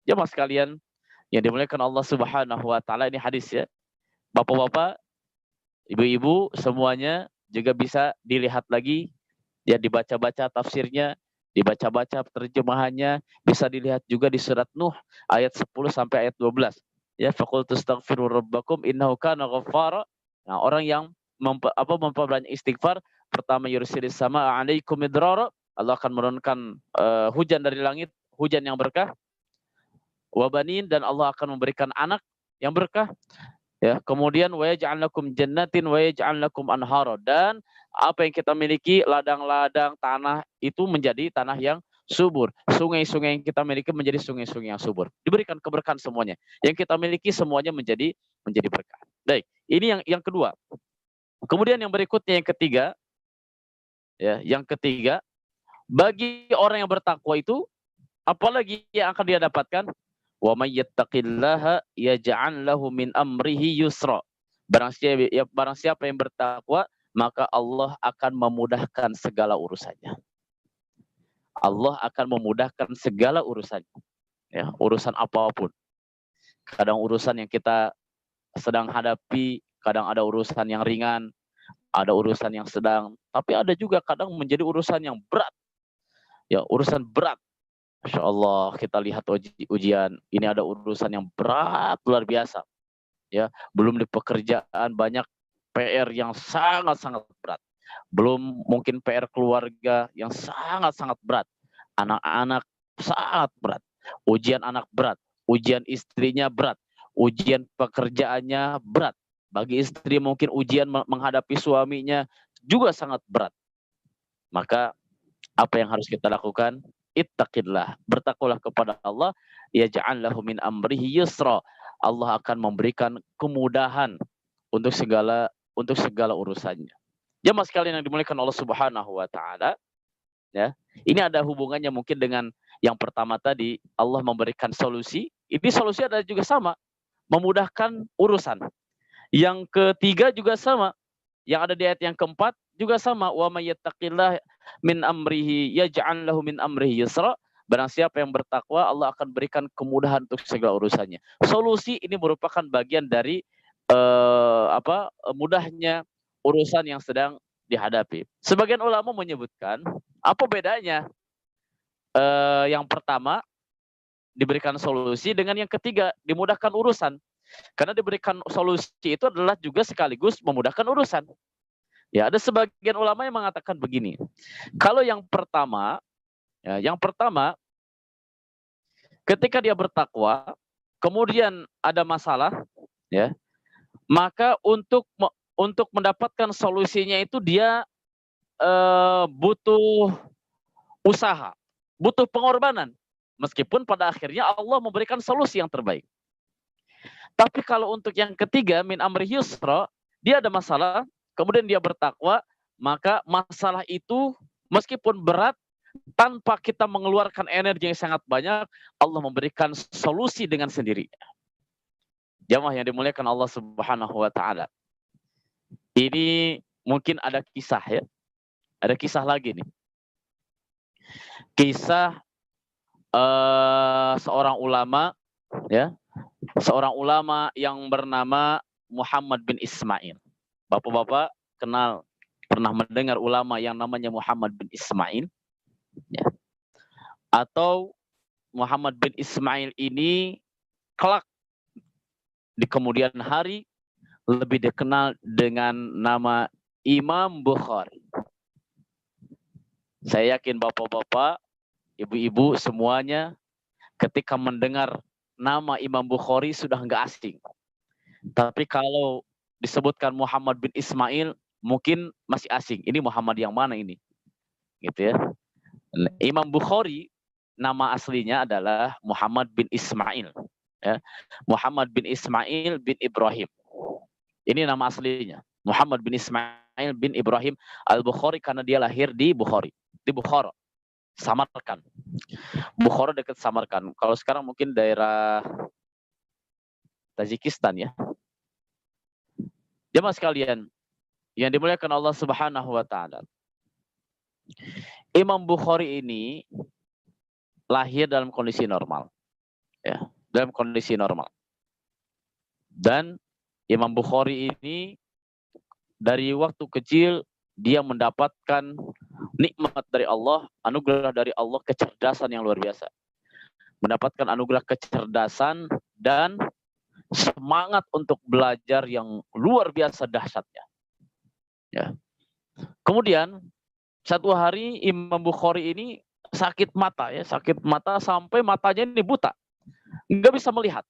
[SPEAKER 1] Ya Mas kalian yang dimuliakan Allah Subhanahu wa taala, ini hadis ya. Bapak-bapak, ibu-ibu semuanya juga bisa dilihat lagi, ya, dibaca-baca tafsirnya, dibaca-baca terjemahannya, bisa dilihat juga di surat Nuh ayat 10 sampai ayat 12. Ya, faqultu astaghfiru rabbakum innahu kana ghaffara. Nah, orang yang memperbanyak istighfar, pertama yursilis sama 'alaikum midrara, Allah akan menurunkan hujan dari langit, hujan yang berkah. Wabanin, dan Allah akan memberikan anak yang berkah, ya. Kemudian wa yaj'al lakum jannatin wa yaj'al lakum anhara, dan apa yang kita miliki, ladang-ladang tanah itu menjadi tanah yang subur, sungai-sungai yang kita miliki menjadi sungai-sungai yang subur, diberikan keberkahan semuanya, yang kita miliki semuanya menjadi berkah. Baik, ini yang kedua. Kemudian yang berikutnya, yang ketiga, ya, yang ketiga, bagi orang yang bertakwa itu apalagi yang akan dia dapatkan? Wa may yattaqillaha yaj'al lahu min amrihi yusra. Barang siapa yang bertakwa, maka Allah akan memudahkan segala urusannya. Allah akan memudahkan segala urusannya. Ya, urusan apapun. Kadang urusan yang kita sedang hadapi, kadang ada urusan yang ringan, ada urusan yang sedang, tapi ada juga kadang menjadi urusan yang berat. Ya, urusan berat. Masya Allah, kita lihat ujian, ini ada urusan yang berat luar biasa. Ya, belum di pekerjaan banyak PR yang sangat-sangat berat. Belum mungkin PR keluarga yang sangat-sangat berat. Anak-anak sangat berat. Ujian anak berat, ujian istrinya berat, ujian pekerjaannya berat. Bagi istri mungkin ujian menghadapi suaminya juga sangat berat. Maka apa yang harus kita lakukan? Ittaqillah, bertakwalah kepada Allah, yaj'al lahu min amrihi yusra. Allah akan memberikan kemudahan untuk segala urusannya. Ya Mas sekalian yang dimuliakan Allah Subhanahu wa taala, ya. Ini ada hubungannya mungkin dengan yang pertama tadi, Allah memberikan solusi. Ini solusi ada juga sama, memudahkan urusan. Yang ketiga juga sama. Yang ada di ayat yang keempat juga sama, wa may yattaqillah min amrihi yaj'al lahu min amrihi yusra. Barang siapa yang bertakwa, Allah akan berikan kemudahan untuk segala urusannya. Solusi ini merupakan bagian dari mudahnya urusan yang sedang dihadapi. Sebagian ulama menyebutkan, apa bedanya? Yang pertama, diberikan solusi, dengan yang ketiga dimudahkan urusan. Karena diberikan solusi itu adalah juga sekaligus memudahkan urusan. Ya, ada sebagian ulama yang mengatakan begini. Kalau yang pertama, ketika dia bertakwa, kemudian ada masalah, ya, maka untuk mendapatkan solusinya itu dia butuh usaha, butuh pengorbanan. Meskipun pada akhirnya Allah memberikan solusi yang terbaik. Tapi kalau untuk yang ketiga, min amri yusra, dia ada masalah, kemudian dia bertakwa, maka masalah itu meskipun berat, tanpa kita mengeluarkan energi yang sangat banyak, Allah memberikan solusi dengan sendirinya. Jamaah yang dimuliakan Allah Subhanahu wa taala. Ini mungkin ada kisah, ya. Ada kisah lagi nih. Kisah seorang ulama, ya. Seorang ulama yang bernama Muhammad bin Ismail. Bapak-bapak pernah mendengar ulama yang namanya Muhammad bin Ismail? Ya. Atau Muhammad bin Ismail ini kelak di kemudian hari lebih dikenal dengan nama Imam Bukhari. Saya yakin bapak-bapak, ibu-ibu semuanya ketika mendengar nama Imam Bukhari sudah nggak asing. Tapi kalau disebutkan Muhammad bin Ismail, mungkin masih asing. Ini Muhammad yang mana ini? Gitu ya. Imam Bukhari, nama aslinya adalah Muhammad bin Ismail. Ya. Muhammad bin Ismail bin Ibrahim. Ini nama aslinya. Muhammad bin Ismail bin Ibrahim al-Bukhari, karena dia lahir di Bukhari. Di Bukhara. Samarkand. Bukhara dekat Samarkand. Kalau sekarang mungkin daerah Tajikistan, ya. Jemaah sekalian yang dimuliakan Allah Subhanahu wa taala. Imam Bukhari ini lahir dalam kondisi normal. Ya, dalam kondisi normal. Dan Imam Bukhari ini dari waktu kecil dia mendapatkan nikmat dari Allah, anugerah dari Allah, kecerdasan yang luar biasa. Mendapatkan anugerah kecerdasan dan semangat untuk belajar yang luar biasa dahsyatnya. Ya. Kemudian satu hari Imam Bukhari ini sakit mata, ya, sakit mata sampai matanya ini buta, nggak bisa melihat.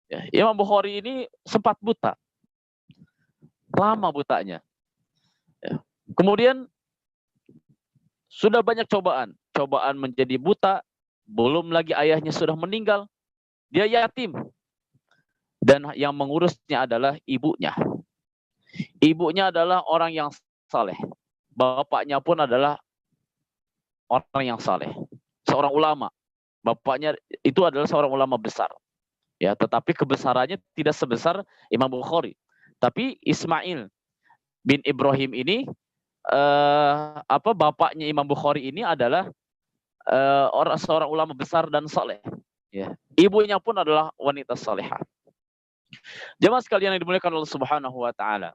[SPEAKER 1] Ya, Imam Bukhari ini sempat buta, lama butanya. Ya. Kemudian sudah banyak cobaan menjadi buta, belum lagi ayahnya sudah meninggal, dia yatim. Dan yang mengurusnya adalah ibunya. Ibunya adalah orang yang saleh. Bapaknya pun adalah orang yang saleh. Seorang ulama. Bapaknya itu adalah seorang ulama besar. Ya, tetapi kebesarannya tidak sebesar Imam Bukhari. Tapi Ismail bin Ibrahim ini bapaknya Imam Bukhari ini adalah seorang ulama besar dan saleh. Ya. Ibunya pun adalah wanita salehah. Jemaah sekalian yang dimuliakan Allah Subhanahu wa taala.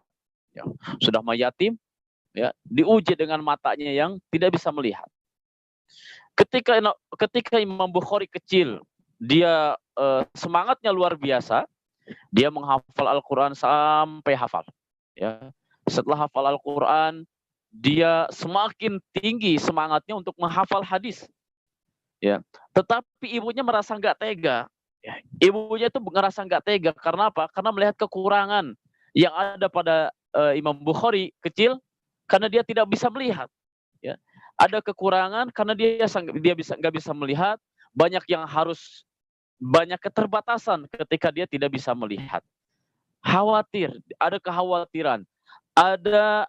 [SPEAKER 1] Ya, sudah yatim, ya, diuji dengan matanya yang tidak bisa melihat. Ketika Imam Bukhari kecil, dia semangatnya luar biasa. Dia menghafal Al-Qur'an sampai hafal. Ya. Setelah hafal Al-Qur'an, dia semakin tinggi semangatnya untuk menghafal hadis. Ya. Tetapi ibunya merasa nggak tega. Ya, ibunya itu ngerasa nggak tega karena apa? Karena melihat kekurangan yang ada pada Imam Bukhari kecil, karena dia tidak bisa melihat. Ya, ada kekurangan karena dia nggak bisa melihat, banyak keterbatasan ketika dia tidak bisa melihat. Khawatir, ada kekhawatiran, ada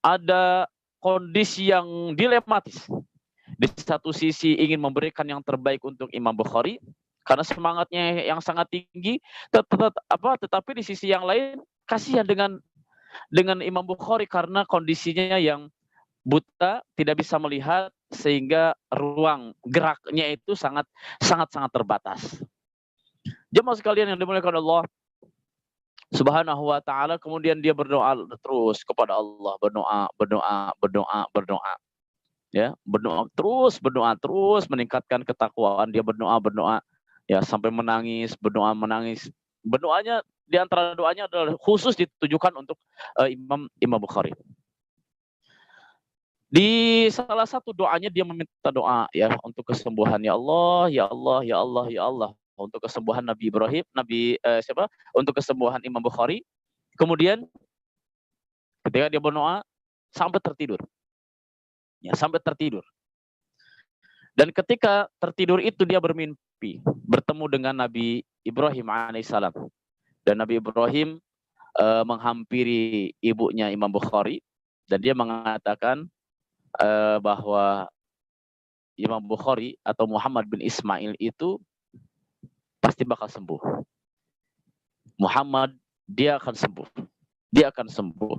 [SPEAKER 1] ada kondisi yang dilematis. Di satu sisi ingin memberikan yang terbaik untuk Imam Bukhari, karena semangatnya yang sangat tinggi, tetapi di sisi yang lain kasihan dengan Imam Bukhari karena kondisinya yang buta, tidak bisa melihat, sehingga ruang geraknya itu sangat terbatas. Jemaah sekalian yang dimuliakan Allah Subhanahu wa taala, kemudian dia berdoa terus kepada Allah, berdoa. ya, berdoa terus meningkatkan ketakwaan, dia berdoa ya sampai menangis, menangis. Berdoanya di antara doanya adalah khusus ditujukan untuk Imam Bukhari. Di salah satu doanya dia meminta doa ya untuk kesembuhan, ya Allah, ya Allah, ya Allah, ya Allah, untuk kesembuhan Nabi Ibrahim, Untuk kesembuhan Imam Bukhari. Kemudian ketika dia berdoa sampai tertidur. Ya, sampai tertidur. Dan ketika tertidur itu dia bermimpi bertemu dengan Nabi Ibrahim alaihissalam. Dan Nabi Ibrahim menghampiri ibunya Imam Bukhari dan dia mengatakan bahwa Imam Bukhari atau Muhammad bin Ismail itu pasti bakal sembuh. Muhammad dia akan sembuh. Dia akan sembuh.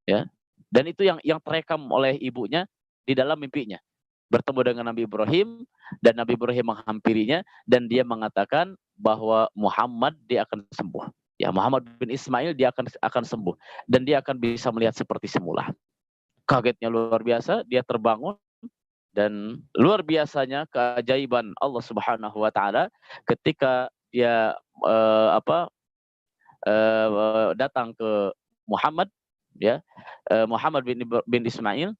[SPEAKER 1] Ya. Dan itu yang terekam oleh ibunya di dalam mimpinya. Bertemu dengan Nabi Ibrahim dan Nabi Ibrahim menghampirinya dan dia mengatakan bahwa Muhammad dia akan sembuh. Ya, Muhammad bin Ismail dia akan sembuh dan dia akan bisa melihat seperti semula. Kagetnya luar biasa, dia terbangun dan luar biasanya keajaiban Allah Subhanahu wa taala ketika dia datang ke Muhammad ya, Muhammad bin Ismail,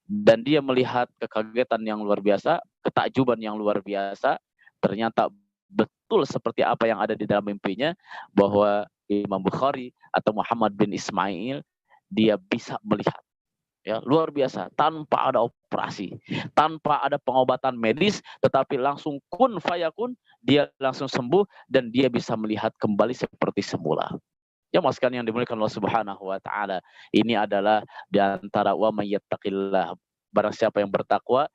[SPEAKER 1] dan dia melihat kekagetan yang luar biasa, ketakjuban yang luar biasa. Ternyata betul seperti apa yang ada di dalam mimpinya, bahwa Imam Bukhari atau Muhammad bin Ismail dia bisa melihat. Ya, luar biasa, tanpa ada operasi, tanpa ada pengobatan medis, tetapi langsung kun fayakun, dia langsung sembuh dan dia bisa melihat kembali seperti semula. Ya, mas sekalian yang dimuliakan Allah Subhanahu wa taala, ini adalah di antara wa may yattaqillah, barang siapa yang bertakwa,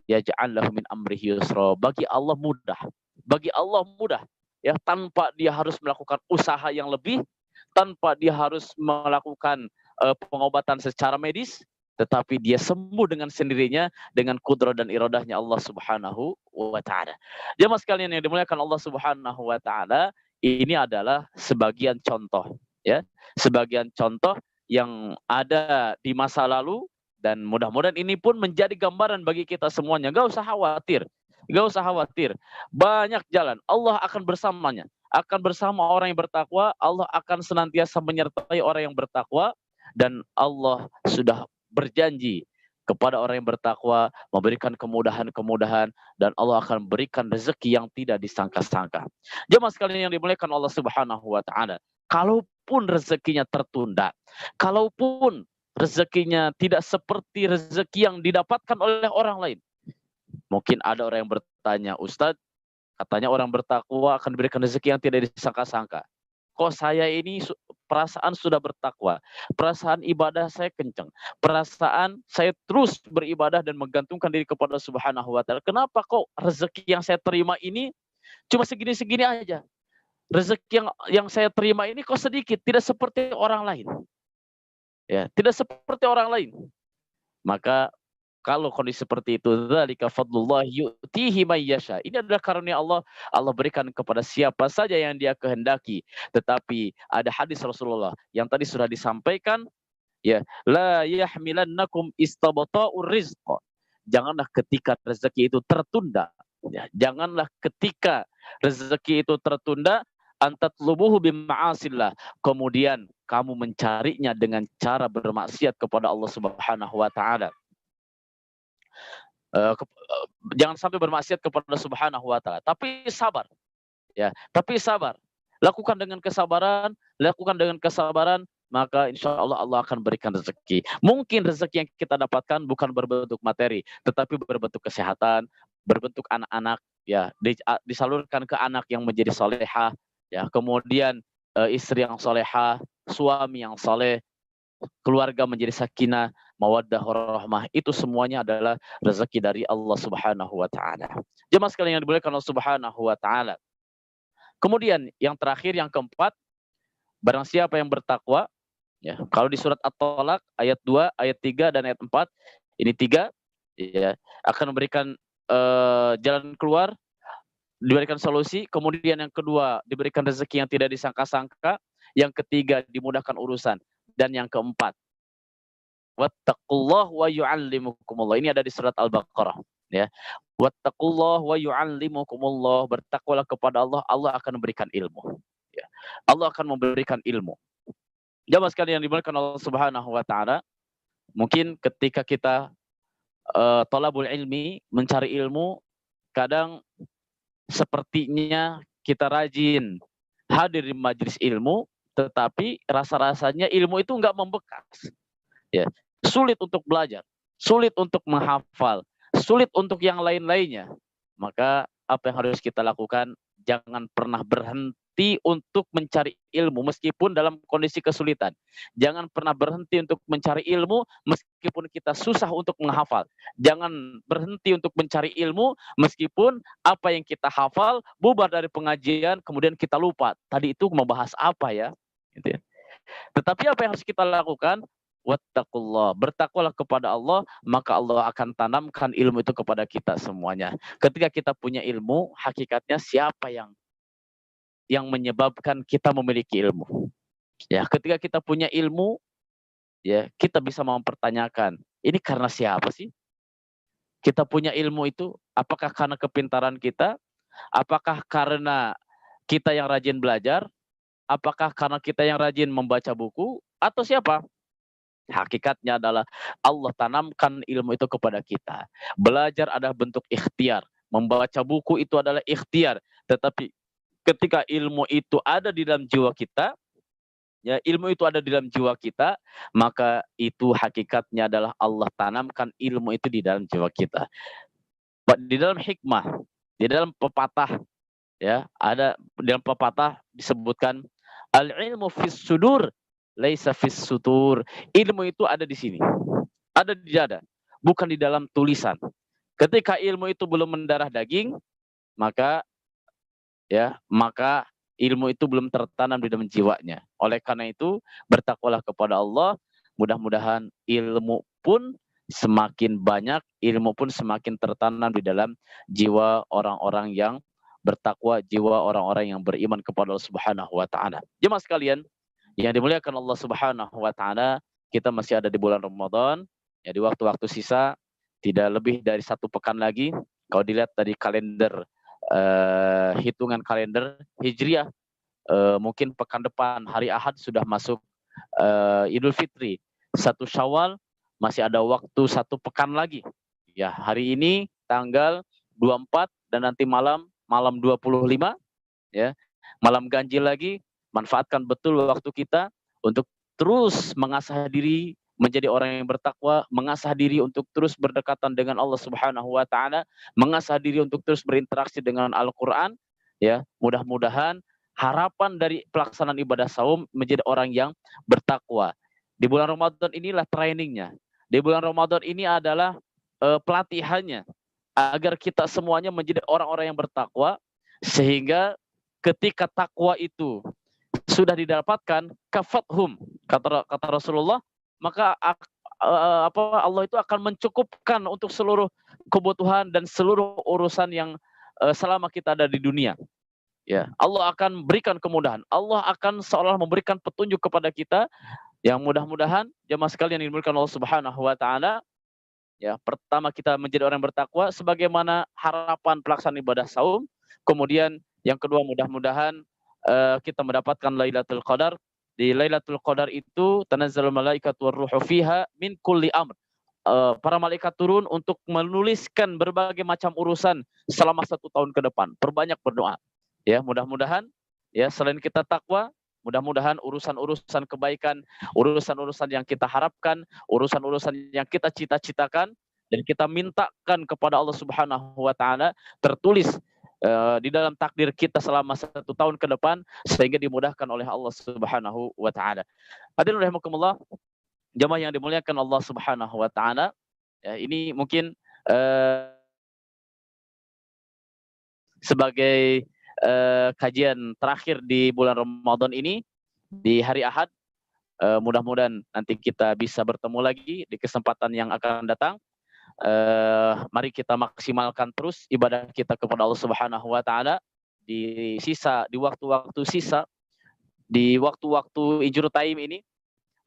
[SPEAKER 1] yaj'al lahu min amrihi yusra, bagi Allah mudah. Bagi Allah mudah, ya, tanpa dia harus melakukan usaha yang lebih, tanpa dia harus melakukan pengobatan secara medis, tetapi dia sembuh dengan sendirinya dengan kudrah dan iradahnya Allah Subhanahu wa taala. Jemaah sekalian yang dimuliakan Allah Subhanahu wa taala, ini adalah sebagian contoh ya, sebagian contoh yang ada di masa lalu, dan mudah-mudahan ini pun menjadi gambaran bagi kita semuanya. Gak usah khawatir. Gak usah khawatir. Banyak jalan. Allah akan bersamanya. Akan bersama orang yang bertakwa. Allah akan senantiasa menyertai orang yang bertakwa. Dan Allah sudah berjanji kepada orang yang bertakwa memberikan kemudahan-kemudahan, dan Allah akan berikan rezeki yang tidak disangka-sangka. Jemaah sekalian yang dimuliakan Allah Subhanahu wa taala, kalaupun rezekinya tertunda, kalaupun rezekinya tidak seperti rezeki yang didapatkan oleh orang lain. Mungkin ada orang yang bertanya, Ustadz, katanya orang bertakwa akan diberikan rezeki yang tidak disangka-sangka. Kok saya ini perasaan sudah bertakwa, perasaan ibadah saya kencang, perasaan saya terus beribadah dan menggantungkan diri kepada Subhanahu wa taala. Kenapa kok rezeki yang saya terima ini cuma segini-segini aja? Rezeki yang saya terima ini kok sedikit, tidak seperti orang lain. Ya, tidak seperti orang lain. Maka kalau kondisi seperti itu, dzalika fadlullah yu'tihi may yasha. Ini adalah karunia Allah, Allah berikan kepada siapa saja yang Dia kehendaki. Tetapi ada hadis Rasulullah yang tadi sudah disampaikan, ya, la yahmilannakum istabta'ur rizqa. Janganlah ketika rezeki itu tertunda, ya, janganlah ketika rezeki itu tertunda, antatlubuhu bima'asillah, kemudian kamu mencarinya dengan cara bermaksiat kepada Allah Subhanahu wa taala. Jangan sampai bermaksiat kepada Subhanahu wa taala, tapi sabar. Ya, tapi sabar. Lakukan dengan kesabaran, maka insya Allah Allah akan berikan rezeki. Mungkin rezeki yang kita dapatkan bukan berbentuk materi, tetapi berbentuk kesehatan, berbentuk anak-anak, ya, disalurkan ke anak yang menjadi solehah, ya, kemudian istri yang solehah, suami yang soleh, keluarga menjadi sakinah, mawaddah, warahmah. Itu semuanya adalah rezeki dari Allah Subhanahu wa taala. Jemaah sekalian yang dimuliakan Allah Subhanahu wa taala. Kemudian yang terakhir, yang keempat, barang siapa yang bertakwa, ya, kalau di surat At-Tolak ayat 2, ayat 3 dan ayat 4, ini 3, ya, akan memberikan jalan keluar, diberikan solusi. Kemudian yang kedua, diberikan rezeki yang tidak disangka-sangka. Yang ketiga, dimudahkan urusan. Dan yang keempat, Wattaqullah wa yu'allimukumullah. Ini ada di surat Al-Baqarah, ya. Wattaqullah wa yu'allimukumullah. Bertakwalah kepada Allah, Allah akan memberikan ilmu. Ya. Allah akan memberikan ilmu. Jamaah sekalian yang dimuliakan Allah Subhanahu wa taala, mungkin ketika kita thalabul ilmi, mencari ilmu, kadang sepertinya kita rajin hadir di majelis ilmu, tetapi rasa-rasanya ilmu itu enggak membekas. Ya. Sulit untuk belajar, sulit untuk menghafal, sulit untuk yang lain-lainnya. Maka apa yang harus kita lakukan? Jangan pernah berhenti untuk mencari ilmu meskipun dalam kondisi kesulitan. Jangan pernah berhenti untuk mencari ilmu meskipun kita susah untuk menghafal. Jangan berhenti untuk mencari ilmu meskipun apa yang kita hafal bubar dari pengajian kemudian kita lupa. Tadi itu membahas apa ya? Gitu ya. Tetapi apa yang harus kita lakukan? Wattaqullah, bertakwalah kepada Allah, maka Allah akan tanamkan ilmu itu kepada kita semuanya. Ketika kita punya ilmu, hakikatnya siapa yang menyebabkan kita memiliki ilmu? Ya, ketika kita punya ilmu, ya, kita bisa mempertanyakan, ini karena siapa sih? Kita punya ilmu itu, apakah karena kepintaran kita? Apakah karena kita yang rajin belajar? Apakah karena kita yang rajin membaca buku? Atau siapa? Hakikatnya adalah Allah tanamkan ilmu itu kepada kita. Belajar adalah bentuk ikhtiar. Membaca buku itu adalah ikhtiar. Tetapi ketika ilmu itu ada di dalam jiwa kita, ya, ilmu itu ada di dalam jiwa kita, maka itu hakikatnya adalah Allah tanamkan ilmu itu di dalam jiwa kita. Di dalam hikmah, di dalam pepatah, ya, ada di dalam pepatah disebutkan al-ilmu fis sudur laisa fis sutur. Ilmu itu ada di sini, ada di dada, bukan di dalam tulisan. Ketika ilmu itu belum mendarah daging, maka ilmu itu belum tertanam di dalam jiwanya. Oleh karena itu, bertakwalah kepada Allah. Mudah-mudahan ilmu pun semakin banyak, ilmu pun semakin tertanam di dalam jiwa orang-orang yang bertakwa, jiwa orang-orang yang beriman kepada Allah Subhanahu wa taala. Jemaah sekalian yang dimuliakan Allah Subhanahu wa taala, kita masih ada di bulan Ramadan. Ya, di waktu-waktu sisa tidak lebih dari 1 pekan lagi. Kalau dilihat dari kalender, hitungan kalender Hijriah, mungkin pekan depan hari Ahad sudah masuk Idul Fitri. 1 Syawal masih ada waktu 1 pekan lagi. Ya, hari ini tanggal 24 dan nanti malam 25, ya. Malam ganjil lagi. Manfaatkan betul waktu kita untuk terus mengasah diri menjadi orang yang bertakwa, mengasah diri untuk terus berdekatan dengan Allah Subhanahu wa taala, mengasah diri untuk terus berinteraksi dengan Al-Qur'an, ya. Mudah-mudahan harapan dari pelaksanaan ibadah saum menjadi orang yang bertakwa. Di bulan Ramadan inilah trainingnya. Di bulan Ramadan ini adalah pelatihannya agar kita semuanya menjadi orang-orang yang bertakwa, sehingga ketika takwa itu sudah didapatkan, kafathum, kata Rasulullah, maka Allah itu akan mencukupkan untuk seluruh kebutuhan dan seluruh urusan yang selama kita ada di dunia. Ya, Allah akan berikan kemudahan. Allah akan seolah memberikan petunjuk kepada kita, yang mudah-mudahan jemaah sekalian yang dimuliakan Allah Subhanahu wa taala, ya, pertama kita menjadi orang yang bertakwa sebagaimana harapan pelaksanaan ibadah saum. Kemudian yang kedua, mudah-mudahan kita mendapatkan Lailatul Qadar. Di Lailatul Qadar itu tanazzalul malaikatu warruhu fiha min kulli amr. Para malaikat turun untuk menuliskan berbagai macam urusan selama 1 tahun ke depan. Perbanyak berdoa. Ya, mudah-mudahan, ya, selain kita takwa, mudah-mudahan urusan-urusan kebaikan, urusan-urusan yang kita harapkan, urusan-urusan yang kita cita-citakan dan kita mintakan kepada Allah Subhanahu wa taala tertulis di dalam takdir kita selama 1 tahun ke depan, sehingga dimudahkan oleh Allah Subhanahu wa taala. Hadirin rahimakumullah, jemaah yang dimuliakan Allah Subhanahu wa taala, ya, ini mungkin sebagai kajian terakhir di bulan Ramadan ini, di hari Ahad. Mudah-mudahan nanti kita bisa bertemu lagi di kesempatan yang akan datang. Mari kita maksimalkan terus ibadah kita kepada Allah Subhanahu wa taala di waktu-waktu sisa, di waktu-waktu Ijru Taim ini,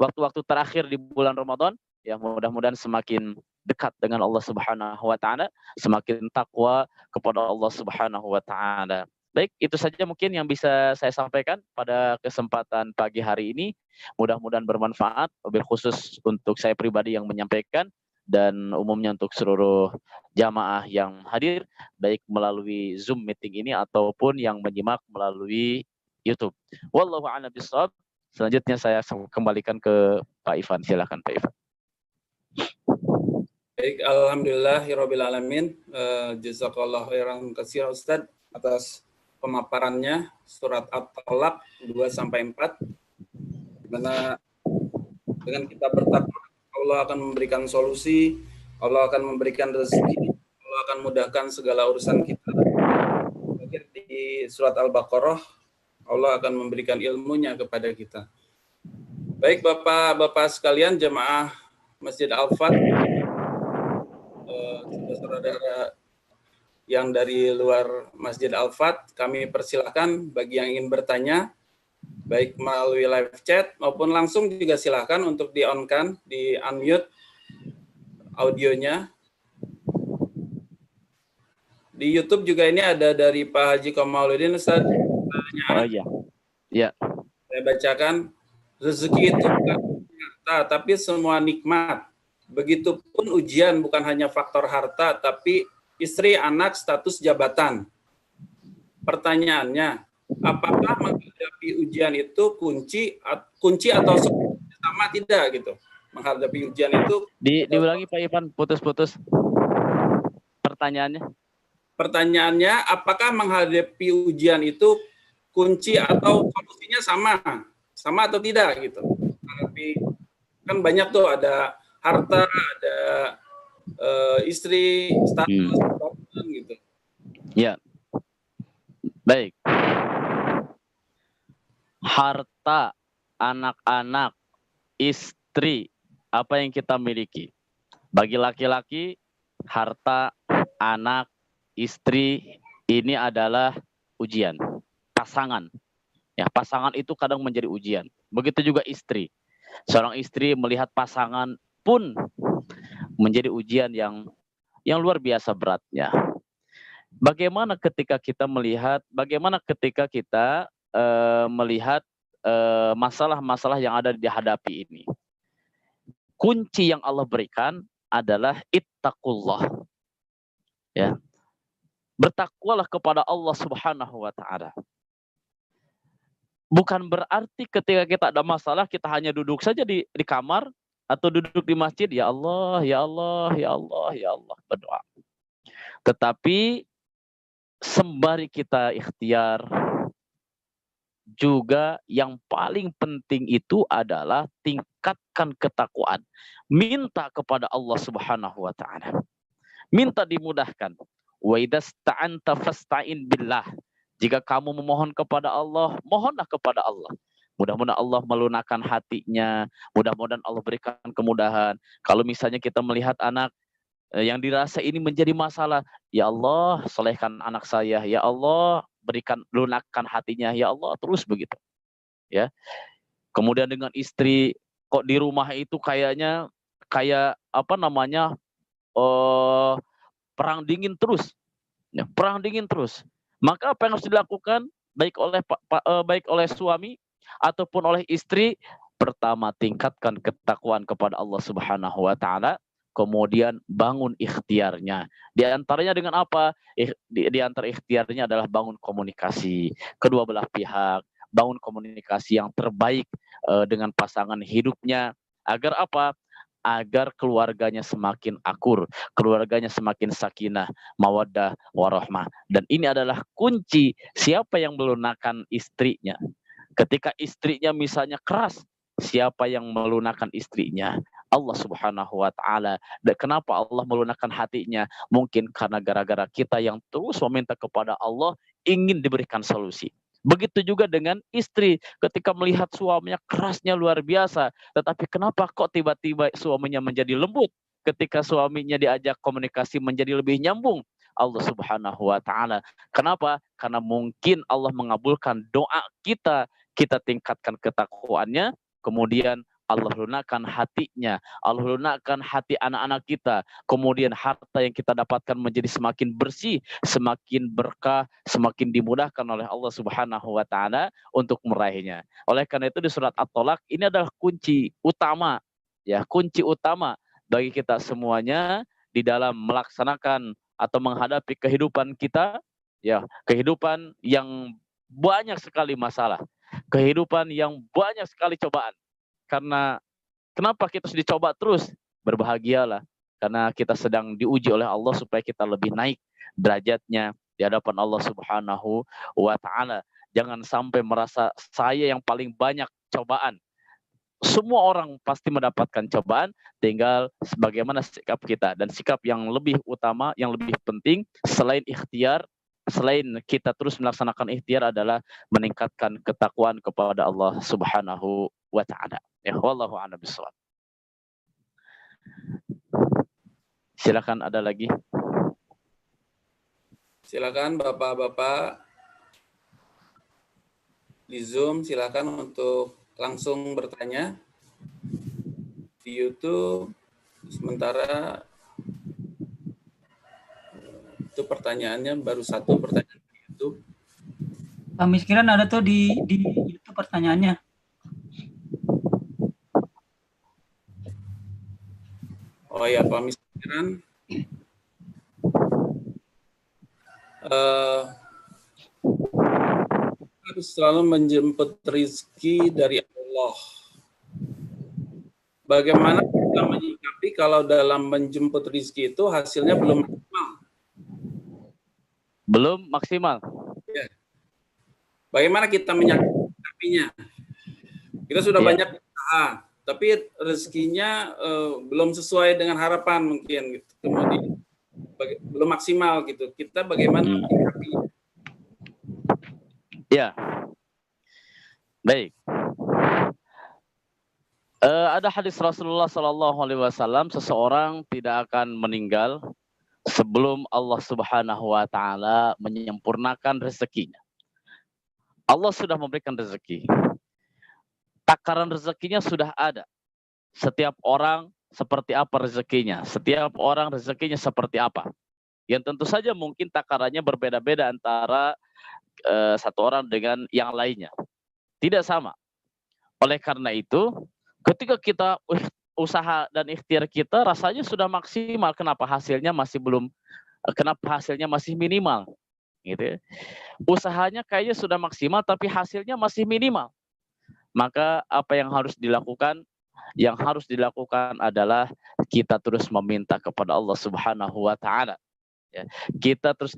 [SPEAKER 1] waktu-waktu terakhir di bulan Ramadan. Ya, mudah-mudahan semakin dekat dengan Allah Subhanahu wa taala, semakin takwa kepada Allah Subhanahu wa taala. Baik, itu saja mungkin yang bisa saya sampaikan pada kesempatan pagi hari ini. Mudah-mudahan bermanfaat, wabil khusus untuk saya pribadi yang menyampaikan dan umumnya untuk seluruh jamaah yang hadir, baik melalui Zoom meeting ini ataupun yang menyimak melalui YouTube. Wallahu a'lam bishawab. Selanjutnya saya kembalikan ke Pak Ivan. Silakan Pak Ivan.
[SPEAKER 2] Baik, alhamdulillahirabbil alamin. Jazakallahu khairan katsira Ustaz atas pemaparannya surat At-Talaq 2 sampai 4, di mana dengan kita bertakwa Allah akan memberikan solusi, Allah akan memberikan rezeki, Allah akan mudahkan segala urusan kita. Di surat Al-Baqarah Allah akan memberikan ilmunya kepada kita. Baik Bapak-bapak sekalian jemaah Masjid Al-Fat, saudara-saudara yang dari luar Masjid Al-Fat, kami persilahkan bagi yang ingin bertanya, baik melalui live chat maupun langsung juga silahkan untuk di-on-kan, di-unmute audionya. Di YouTube juga ini ada dari Pak Haji Komaluddin, Ustaz.
[SPEAKER 1] Oh iya. Ya.
[SPEAKER 2] Saya bacakan, rezeki itu bukan harta, tapi semua nikmat. Begitupun ujian bukan hanya faktor harta, tapi istri, anak, status jabatan. Pertanyaannya, apakah menghadapi ujian itu kunci atau sama tidak gitu? Menghadapi ujian itu
[SPEAKER 1] diulangi Pak Ivan, putus-putus pertanyaannya.
[SPEAKER 2] Pertanyaannya, apakah menghadapi ujian itu kunci atau solusinya sama atau tidak gitu? Tapi kan banyak tuh, ada harta, ada istri, status, gitu.
[SPEAKER 1] Ya, baik. Harta, anak-anak, istri, apa yang kita miliki? Bagi laki-laki, harta, anak, istri ini adalah ujian, pasangan. Ya, pasangan itu kadang menjadi ujian. Begitu juga istri. Seorang istri melihat pasangan pun menjadi ujian yang luar biasa beratnya. Bagaimana ketika kita melihat, melihat masalah-masalah yang ada dihadapi ini? Kunci yang Allah berikan adalah ittaqullah. Ya. Bertakwalah kepada Allah Subhanahu wa taala. Bukan berarti ketika kita ada masalah kita hanya duduk saja di kamar atau duduk di masjid, ya Allah, ya Allah, ya Allah, ya Allah, berdoa. Tetapi sembari kita ikhtiar, juga yang paling penting itu adalah tingkatkan ketakwaan. Minta kepada Allah Subhanahu wa taala. Minta dimudahkan. Wa idasta'anta fasta'in billah. Jika kamu memohon kepada Allah, mohonlah kepada Allah. Mudah-mudahan Allah melunakkan hatinya, mudah-mudahan Allah berikan kemudahan. Kalau misalnya kita melihat anak yang dirasa ini menjadi masalah, ya Allah, solehkan anak saya, ya Allah, berikan lunakkan hatinya, ya Allah, terus begitu. Ya. Kemudian dengan istri, kok di rumah itu kayaknya kayak perang dingin terus. Ya, perang dingin terus. Maka apa yang harus dilakukan baik oleh suami ataupun oleh istri? Pertama, tingkatkan ketakwaan kepada Allah Subhanahu wa taala, kemudian bangun ikhtiarnya. Di antaranya dengan apa? Di antara ikhtiarnya adalah bangun komunikasi kedua belah pihak, bangun komunikasi yang terbaik dengan pasangan hidupnya, agar apa? Agar keluarganya semakin akur, keluarganya semakin sakinah, mawaddah, warahmah. Dan ini adalah kunci siapa yang melunakkan istrinya. Ketika istrinya misalnya keras, siapa yang melunakkan istrinya? Allah Subhanahu wa taala. Dan kenapa Allah melunakkan hatinya? Mungkin karena gara-gara kita yang terus meminta kepada Allah ingin diberikan solusi. Begitu juga dengan istri, ketika melihat suaminya kerasnya luar biasa, tetapi kenapa kok tiba-tiba suaminya menjadi lembut? Ketika suaminya diajak komunikasi menjadi lebih nyambung. Allah Subhanahu wa taala. Kenapa? Karena mungkin Allah mengabulkan doa kita tingkatkan ketakwaannya, kemudian Allah lunakkan hatinya, Allah lunakkan hati anak-anak kita. Kemudian harta yang kita dapatkan menjadi semakin bersih, semakin berkah, semakin dimudahkan oleh Allah Subhanahu wa taala untuk meraihnya. Oleh karena itu di surat At-Tolak ini adalah kunci utama, ya, kunci utama bagi kita semuanya di dalam melaksanakan atau menghadapi kehidupan kita, ya, kehidupan yang banyak sekali masalah, kehidupan yang banyak sekali cobaan. Karena kenapa kita harus dicoba terus? Berbahagialah karena kita sedang diuji oleh Allah supaya kita lebih naik derajatnya di hadapan Allah Subhanahu wa taala. Jangan sampai merasa saya yang paling banyak cobaan. Semua orang pasti mendapatkan cobaan, tinggal bagaimana sikap kita. Dan sikap yang lebih utama, yang lebih penting selain ikhtiar, selain kita terus melaksanakan ikhtiar adalah meningkatkan ketakwaan kepada Allah Subhanahu wa taala. Ya, wallahu a'lam bishawab. Silakan ada lagi.
[SPEAKER 2] Silakan Bapak-bapak di Zoom, silakan untuk langsung bertanya di YouTube. Sementara itu pertanyaannya baru satu pertanyaan di YouTube.
[SPEAKER 3] Pak Miskiran ada tuh di YouTube pertanyaannya.
[SPEAKER 2] Oh ya, Pak Miskiran. Harus selalu menjemput rezeki dari Allah. Bagaimana kita menyikapi kalau dalam menjemput rezeki itu hasilnya belum maksimal?
[SPEAKER 1] Belum maksimal.
[SPEAKER 2] Ya. Bagaimana kita menyikapinya? Kita sudah banyak usaha, tapi rezekinya belum sesuai dengan harapan mungkin, gitu. Kemudian belum maksimal gitu. Kita bagaimana menyikapinya?
[SPEAKER 1] Ya, baik. Ada hadis Rasulullah SAW, seseorang tidak akan meninggal sebelum Allah Subhanahu wa taala menyempurnakan rezekinya. Allah sudah memberikan rezeki. Takaran rezekinya sudah ada. Setiap orang seperti apa rezekinya, setiap orang rezekinya seperti apa. Yang tentu saja mungkin takarannya berbeda-beda antara satu orang dengan yang lainnya. Tidak sama. Oleh karena itu, ketika kita usaha dan ikhtiar kita rasanya sudah maksimal, kenapa hasilnya masih minimal? Gitu ya. Usahanya kayaknya sudah maksimal tapi hasilnya masih minimal. Maka apa yang harus dilakukan? Yang harus dilakukan adalah kita terus meminta kepada Allah Subhanahu wa taala. Ya, kita terus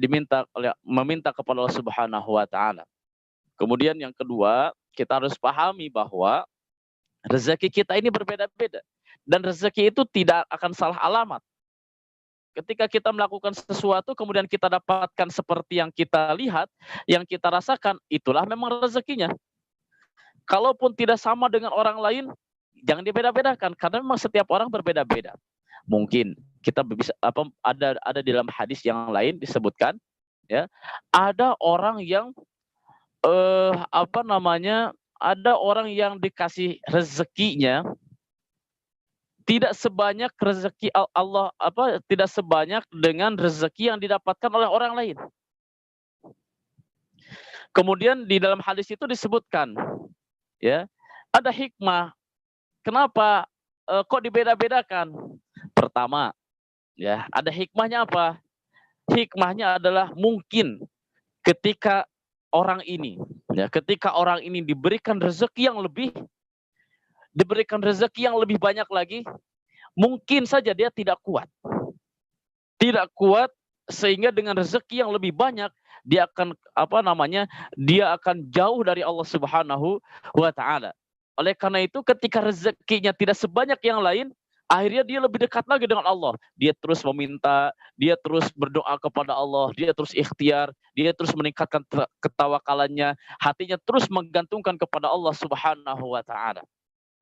[SPEAKER 1] meminta kepada Allah Subhanahu wa taala. Kemudian yang kedua, kita harus pahami bahwa rezeki kita ini berbeda-beda dan rezeki itu tidak akan salah alamat. Ketika kita melakukan sesuatu kemudian kita dapatkan seperti yang kita lihat, yang kita rasakan, itulah memang rezekinya. Kalaupun tidak sama dengan orang lain, jangan dibeda-bedakan karena memang setiap orang berbeda-beda. Mungkin kita bisa ada di dalam hadis yang lain disebutkan, ya, ada orang yang ada orang yang dikasih rezekinya tidak sebanyak rezeki Allah, tidak sebanyak dengan rezeki yang didapatkan oleh orang lain. Kemudian di dalam hadis itu disebutkan, ya, ada hikmah. Kenapa kok dibeda-bedakan? Pertama, ya, ada hikmahnya apa? Hikmahnya adalah mungkin ketika orang ini diberikan rezeki yang lebih, diberikan rezeki yang lebih banyak lagi, mungkin saja dia tidak kuat. Tidak kuat sehingga dengan rezeki yang lebih banyak dia akan dia akan jauh dari Allah Subhanahu wa taala. Oleh karena itu ketika rezekinya tidak sebanyak yang lain, akhirnya dia lebih dekat lagi dengan Allah. Dia terus meminta, dia terus berdoa kepada Allah, dia terus ikhtiar, dia terus meningkatkan ketawakalannya, hatinya terus menggantungkan kepada Allah Subhanahu wa taala.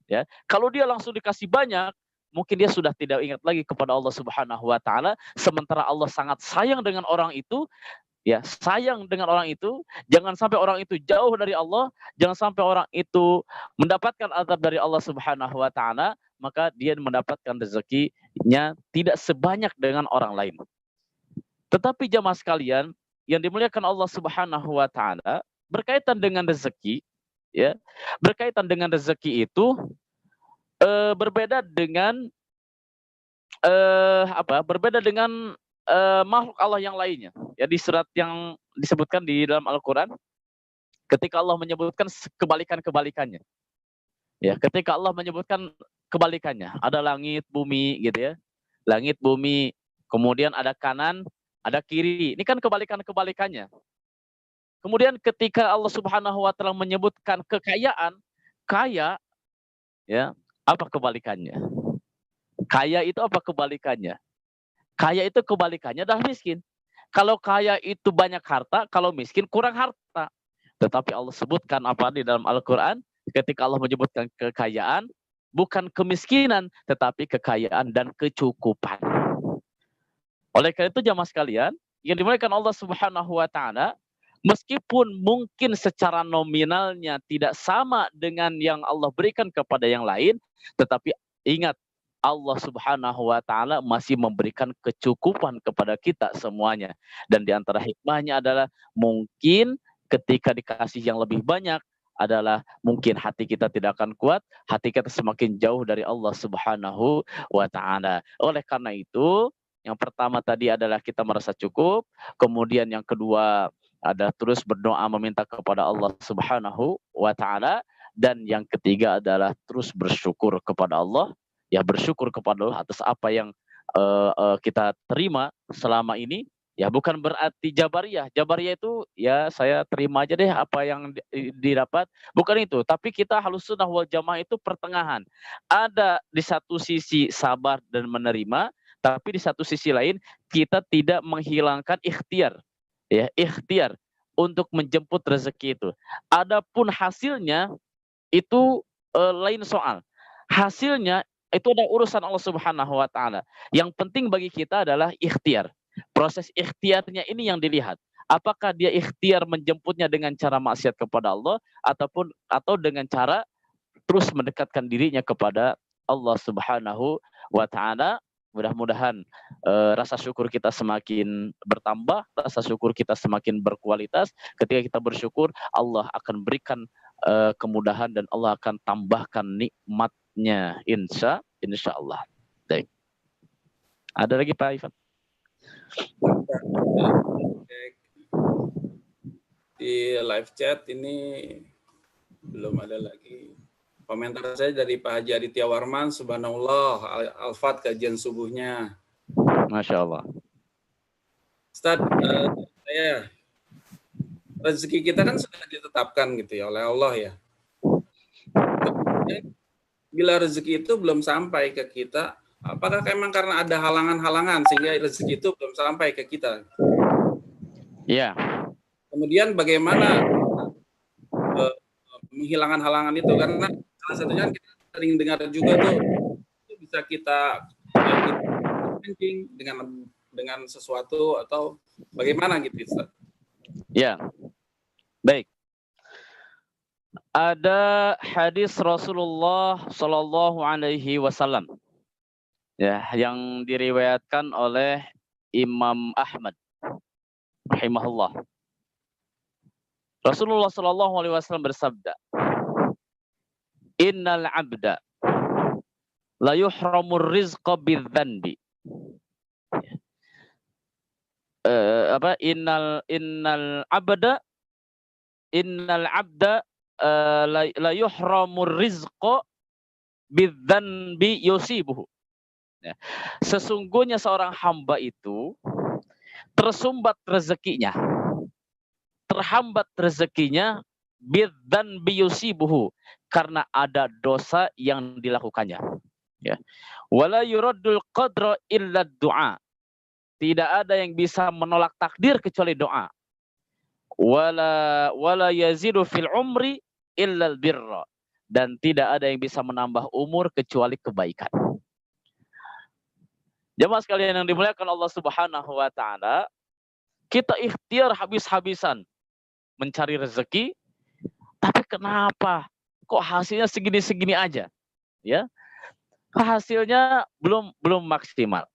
[SPEAKER 1] Ya, kalau dia langsung dikasih banyak, mungkin dia sudah tidak ingat lagi kepada Allah Subhanahu wa taala, sementara Allah sangat sayang dengan orang itu, ya, sayang dengan orang itu, jangan sampai orang itu jauh dari Allah, jangan sampai orang itu mendapatkan azab dari Allah Subhanahu wa taala, maka dia mendapatkan rezekinya tidak sebanyak dengan orang lain. Tetapi jamaah sekalian yang dimuliakan Allah Subhanahu wa taala, berkaitan dengan rezeki, ya, berkaitan dengan rezeki itu berbeda dengan berbeda dengan makhluk Allah yang lainnya. Ya, di surat yang disebutkan di dalam Al-Qur'an, ketika Allah menyebutkan kebalikan-kebalikannya. Ya, ketika Allah menyebutkan kebalikannya, ada langit, bumi gitu ya. Langit, bumi, kemudian ada kanan, ada kiri. Ini kan kebalikan-kebalikannya. Kemudian ketika Allah Subhanahu wa taala menyebutkan kekayaan, kaya, ya, apa kebalikannya? Kaya itu apa kebalikannya? Kaya itu kebalikannya adalah miskin. Kalau kaya itu banyak harta, kalau miskin kurang harta. Tetapi Allah sebutkan apa di dalam Al-Qur'an, ketika Allah menyebutkan kekayaan, bukan kemiskinan, tetapi kekayaan dan kecukupan. Oleh karena itu jamaah sekalian, yang dimuliakan Allah Subhanahu wa taala, meskipun mungkin secara nominalnya tidak sama dengan yang Allah berikan kepada yang lain, tetapi ingat, Allah Subhanahu wa taala masih memberikan kecukupan kepada kita semuanya. Dan di antara hikmahnya adalah mungkin ketika dikasih yang lebih banyak adalah mungkin hati kita tidak akan kuat, hati kita semakin jauh dari Allah Subhanahu wa taala. Oleh karena itu, yang pertama tadi adalah kita merasa cukup, kemudian yang kedua ada terus berdoa meminta kepada Allah Subhanahu wa taala, dan yang ketiga adalah terus bersyukur kepada Allah, ya, bersyukur kepada Allah atas apa yang kita terima selama ini. Ya, bukan berarti Jabariyah itu ya saya terima aja deh apa yang didapat, bukan itu. Tapi kita Ahlussunnah wal Jamaah itu pertengahan. Ada di satu sisi sabar dan menerima, tapi di satu sisi lain kita tidak menghilangkan ikhtiar, ya, ikhtiar untuk menjemput rezeki itu. Adapun hasilnya itu lain soal. Hasilnya itu ada urusan Allah Subhanahu wa taala. Yang penting bagi kita adalah ikhtiar. Proses ikhtiarnya ini yang dilihat. Apakah dia ikhtiar menjemputnya dengan cara maksiat kepada Allah atau dengan cara terus mendekatkan dirinya kepada Allah Subhanahu wa taala. Mudah-mudahan rasa syukur kita semakin bertambah, rasa syukur kita semakin berkualitas. Ketika kita bersyukur, Allah akan berikan kemudahan dan Allah akan tambahkan nikmatnya, insya Allah. Baik. Ada lagi Pak Ivan?
[SPEAKER 2] Di live chat ini belum ada lagi. Komentar saya dari Pak Haji Aditya Warman, subhanallah, Al-Fat kajian subuhnya.
[SPEAKER 1] Masya Allah.
[SPEAKER 2] Ustaz, rezeki kita kan sudah ditetapkan gitu ya oleh Allah ya. Bila rezeki itu belum sampai ke kita, apakah memang karena ada halangan-halangan sehingga rezeki itu belum sampai ke kita?
[SPEAKER 1] Iya.
[SPEAKER 2] Kemudian bagaimana menghilangkan halangan itu? Karena salah satunya kita sering dengar juga tuh, itu bisa kita pancing dengan sesuatu atau bagaimana gitu, Ustaz?
[SPEAKER 1] Ya. Baik. Ada hadis Rasulullah Shallallahu alaihi wasallam, ya, yang diriwayatkan oleh Imam Ahmad rahimahullah. Rasulullah Shallallahu alaihi wasallam bersabda, "Innal 'abda la yuhramur rizqa bidzanbi." Innal 'abda la yuhramur rizqa bidzanbi yusibuhu. Ya. Sesungguhnya seorang hamba itu tersumbat rezekinya, terhambat rezekinya bidzanbi yusibuhu, karena ada dosa yang dilakukannya. Ya. Wala yuraddul qadra illa du'a. Tidak ada yang bisa menolak takdir kecuali doa. Wala yazidu fil umri illal birra, dan tidak ada yang bisa menambah umur kecuali kebaikan. Jemaah sekalian yang dimuliakan Allah Subhanahu wa taala, kita ikhtiar habis-habisan mencari rezeki, tapi kenapa kok hasilnya segini-segini aja? Ya, hasilnya belum maksimal.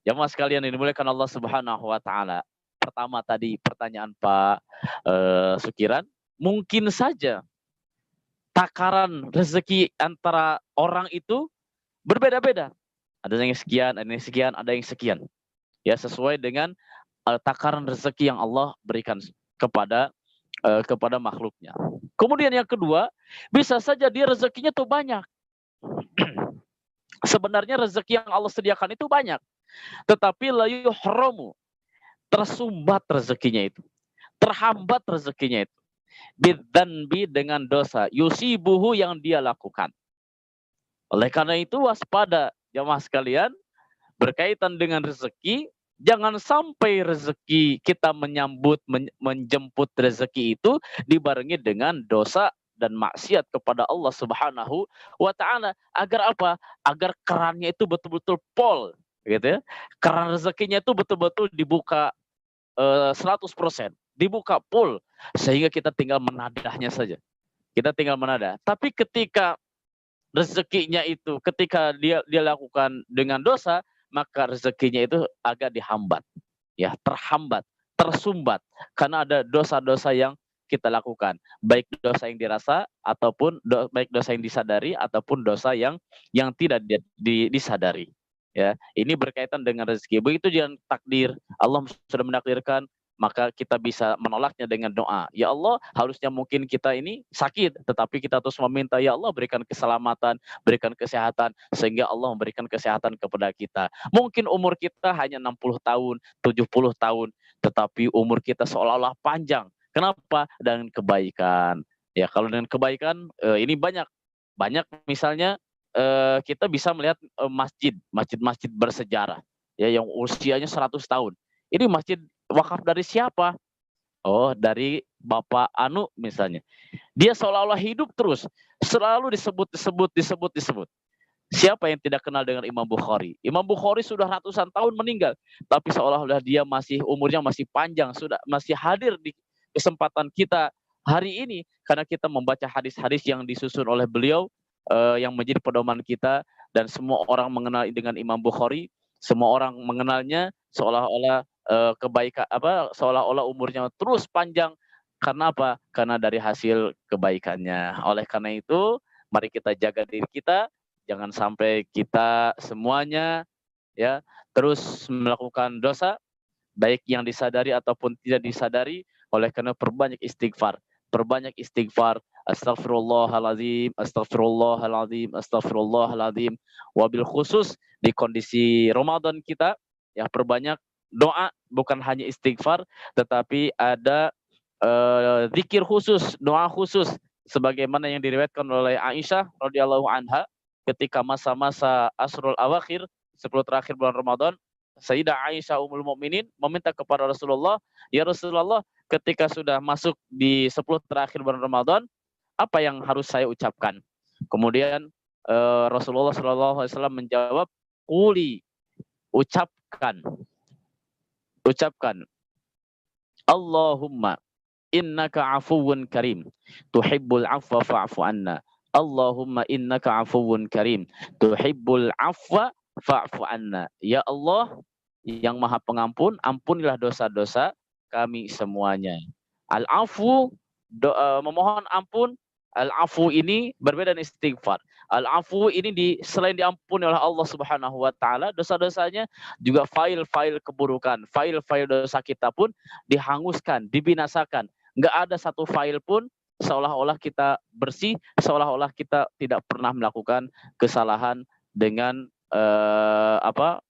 [SPEAKER 1] Jemaah sekalian yang dimuliakan Allah Subhanahu wa taala. Pertama tadi pertanyaan Pak Sukiran, mungkin saja takaran rezeki antara orang itu berbeda-beda. Ada yang sekian, ada yang sekian, ada yang sekian. Ya, sesuai dengan takaran rezeki yang Allah berikan kepada makhluknya. Kemudian yang kedua, bisa saja dia rezekinya tuh banyak. Sebenarnya rezeki yang Allah sediakan itu banyak, tetapi la yuhramu, tersumbat rezekinya itu, terhambat rezekinya itu. Bidzanbi, dengan dosa, yusibuhu, yang dia lakukan. Oleh karena itu waspada jamaah sekalian, berkaitan dengan rezeki, jangan sampai rezeki kita menjemput rezeki itu dibarengi dengan dosa dan maksiat kepada Allah Subhanahu wa taala. Agar apa? Agar kerannya itu betul-betul pol, gitu ya. Keran rezekinya itu betul-betul dibuka 100%, dibuka full, sehingga kita tinggal menadahnya saja. Kita tinggal menadah. Tapi ketika rezekinya itu, ketika dia lakukan dengan dosa, maka rezekinya itu agak dihambat, ya, terhambat, tersumbat, karena ada dosa-dosa yang kita lakukan, baik dosa yang dirasa ataupun baik dosa yang disadari ataupun dosa yang tidak disadari. Ya, ini berkaitan dengan rezeki. Begitu dengan takdir, Allah sudah menakdirkan, maka kita bisa menolaknya dengan doa. Ya Allah, harusnya mungkin kita ini sakit, tetapi kita terus meminta, ya Allah berikan keselamatan, berikan kesehatan, sehingga Allah memberikan kesehatan kepada kita. Mungkin umur kita hanya 60 tahun, 70 tahun, tetapi umur kita seolah-olah panjang. Kenapa? Dengan kebaikan. Ya, kalau dengan kebaikan, ini banyak misalnya kita bisa melihat masjid-masjid bersejarah, ya, yang usianya 100 tahun. Ini masjid wakaf dari siapa? Oh, dari Bapak Anu misalnya. Dia seolah-olah hidup terus, selalu disebut. Siapa yang tidak kenal dengan Imam Bukhari? Imam Bukhari sudah ratusan tahun meninggal, tapi seolah-olah dia umurnya masih panjang, masih hadir di kesempatan kita hari ini karena kita membaca hadis-hadis yang disusun oleh beliau, yang menjadi pedoman kita, dan semua orang mengenal dengan Imam Bukhari, semua orang mengenalnya seolah-olah seolah-olah umurnya terus panjang. Karena apa? Karena dari hasil kebaikannya. Oleh karena itu, mari kita jaga diri kita, jangan sampai kita semuanya, ya, terus melakukan dosa, baik yang disadari ataupun tidak disadari. Oleh karena perbanyak istighfar, astagfirullahaladzim, astagfirullahaladzim. Wabil khusus di kondisi Ramadan kita, ya, perbanyak doa, bukan hanya istighfar, tetapi ada zikir khusus, doa khusus, sebagaimana yang diriwayatkan oleh Aisyah radhiyallahu anha ketika masa-masa Asrul Awakhir, 10 terakhir bulan Ramadan. Sayyidah Aisyah Ummul Mukminin meminta kepada Rasulullah, ya Rasulullah, ketika sudah masuk di 10 terakhir bulan Ramadan, apa yang harus saya ucapkan? Kemudian Rasulullah SAW menjawab, quli, ucapkan, Allahumma innaka afuwun karim, tuhibbul afwa fa'fu anna. Allahumma innaka afuwun karim, tuhibbul afwa fa'fu anna. Ya Allah yang maha pengampun, ampunilah dosa-dosa kami semuanya. Al-afu, memohon ampun. Al-afu ini berbeda dengan istighfar. Al-afu ini selain diampuni oleh Allah Subhanahu wa taala, dosa-dosanya juga file-file keburukan, file-file dosa kita pun dihanguskan, dibinasakan. Enggak ada satu file pun seolah-olah kita bersih, seolah-olah kita tidak pernah melakukan kesalahan, dengan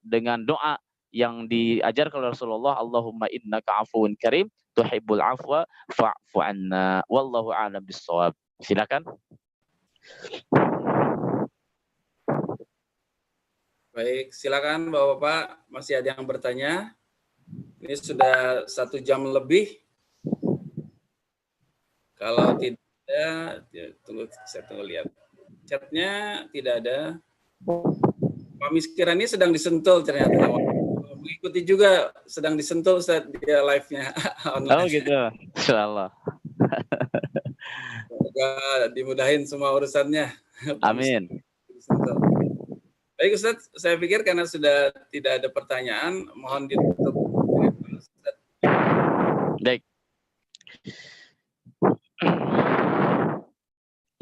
[SPEAKER 1] dengan doa yang diajarkan oleh Rasulullah, Allahumma innaka afuwun karim, tuhibbul afwa fa'fu anna. Wallahu a'lam bissawab. Silakan.
[SPEAKER 2] Baik, silakan Bapak-Bapak, masih ada yang bertanya? Ini sudah 1 jam lebih. Kalau tidak ada, saya tunggu lihat. Chatnya tidak ada. Pak Miskiran ini sedang disentul ternyata. Mengikuti juga sedang disentul Ustaz dia live-nya online.
[SPEAKER 1] Oh gitu. Insyaallah.
[SPEAKER 2] Semoga dimudahin semua urusannya.
[SPEAKER 1] Amin.
[SPEAKER 2] Baik Ustaz, saya pikir karena sudah tidak ada pertanyaan, mohon ditutup.
[SPEAKER 1] Baik.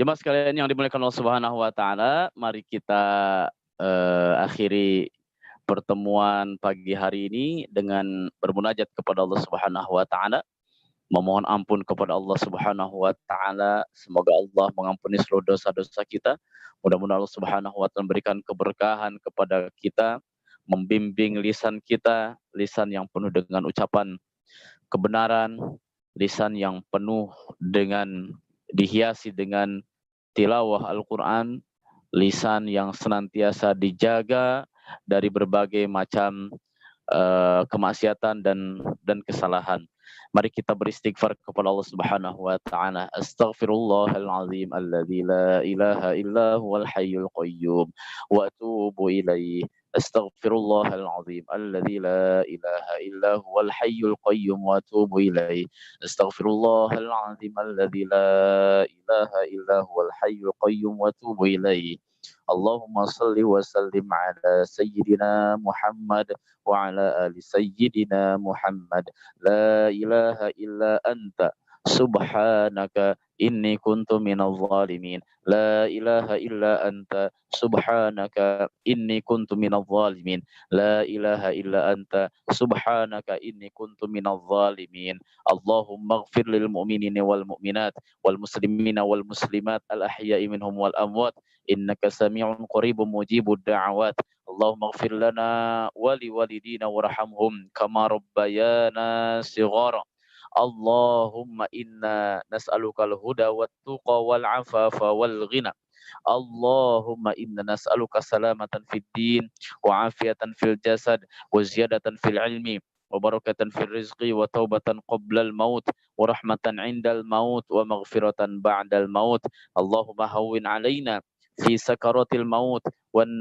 [SPEAKER 1] Jemaah sekalian yang dimuliakan Allah Subhanahu wa taala, mari kita akhiri pertemuan pagi hari ini dengan bermunajat kepada Allah Subhanahu wa taala, memohon ampun kepada Allah Subhanahu wa taala. Semoga Allah mengampuni seluruh dosa-dosa kita. Mudah-mudahan Allah Subhanahu wa taala memberikan keberkahan kepada kita, membimbing lisan kita, lisan yang penuh dengan ucapan kebenaran, lisan yang penuh dengan dihiasi dengan tilawah Al-Quran, lisan yang senantiasa dijaga dari berbagai macam kemaksiatan dan kesalahan. Mari kita beristighfar kepada Allah Subhanahu wa taala. Astaghfirullahalazim alladzi la ilaha illa huwal hayyul qayyum wa atubu ilaihi. Astaghfirullahalazim alladzi la ilaha illa huwal hayyul qayyum wa atubu ilaihi. Astaghfirullahalazim alladzi la ilaha illa huwal hayyul qayyum wa atubu ilaihi. Allahumma salli wa sallim ala sayyidina Muhammad wa ala ali sayyidina Muhammad. La ilaha illa anta subhanaka inni kuntu minadh zalimin. La ilaha illa anta subhanaka inni kuntu minadh zalimin. La ilaha illa anta subhanaka inni kuntu minadh zalimin. Allahumma ighfir lil mu'minina wal mu'minat wal muslimina wal muslimat al ahya'i minhum wal amwat innaka sami'un qaribun mujibud da'awat. Allahumma ighfir lana wa liwalidina warhamhum kama rabbayana shighara. Allahumma inna nas'alukal huda wat tuqa wal afafa wal ghina. Allahumma inna nas'aluka salamatan fid din wa afiatan fil jasad wa ziyadatan fil ilmi wa barakatan fil rizqi wa taubatan qablal maut wa rahmatan indal maut wa maghfiratan ba'dal maut. Allahumma hawwin alaina fi sakaratil maut wan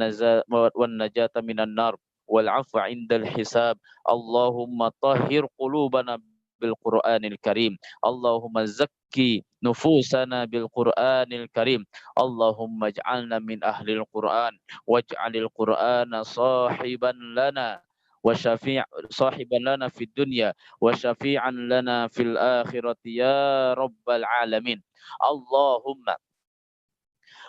[SPEAKER 1] najata minan nar wal 'afwa indal hisab. Allahumma tahhir qulubana bil Qur'anil Karim. Allahumma zakki nufusana bil Qur'anil Karim. Allahumma ij'alna min ahlil Qur'an waj'alil Qur'ana sahiban lana wa sahiban lana fid dunya wa syafi'an lana fil akhirati ya rabbal alamin.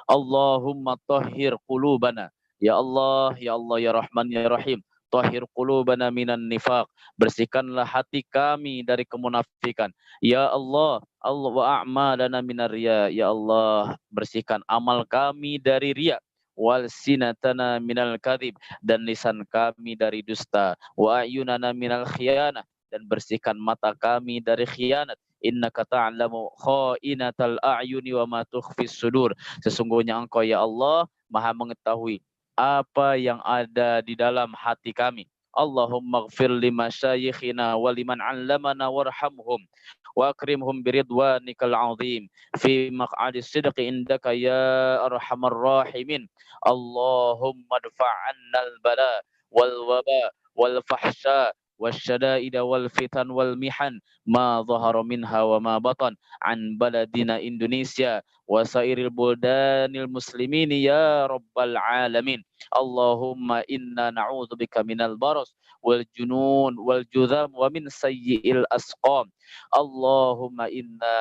[SPEAKER 1] Allahumma tahhir qulubana. Ya Allah, ya Allah, ya Rahman, ya Rahim. Tahhir qulubana minan nifaq. Bersihkanlah hati kami dari kemunafikan. Ya Allah, Allah wa a'malana minar riya. Ya Allah, bersihkan amal kami dari riya. Wal sinatana minal kadhib, dan lisan kami dari dusta. Wa ayunana minal khiyanah, dan bersihkan mata kami dari khianat. Innaka ta'lamu kha'inatal a'yuni wa ma tukhfis sudur. Sesungguhnya Engkau ya Allah Maha mengetahui apa yang ada di dalam hati kami. Allahumma ighfir li masyayikhina wa liman 'allamana warhamhum wa akrimhum biridwanikal 'azim fi maq'adis sidqi indaka ya arhamar rahimin. Allahumma dfa'annal bala wal waba wal fahsya والشدائد والفتن والمحن ما ظهر منها وما بطن عن بلدنا إندونيسيا وسائر البلدان المسلمين يا رب العالمين. اللهم إنا نعوذ بك من البرص والجنون والجذام ومن سيء الأسقام. اللهم إنا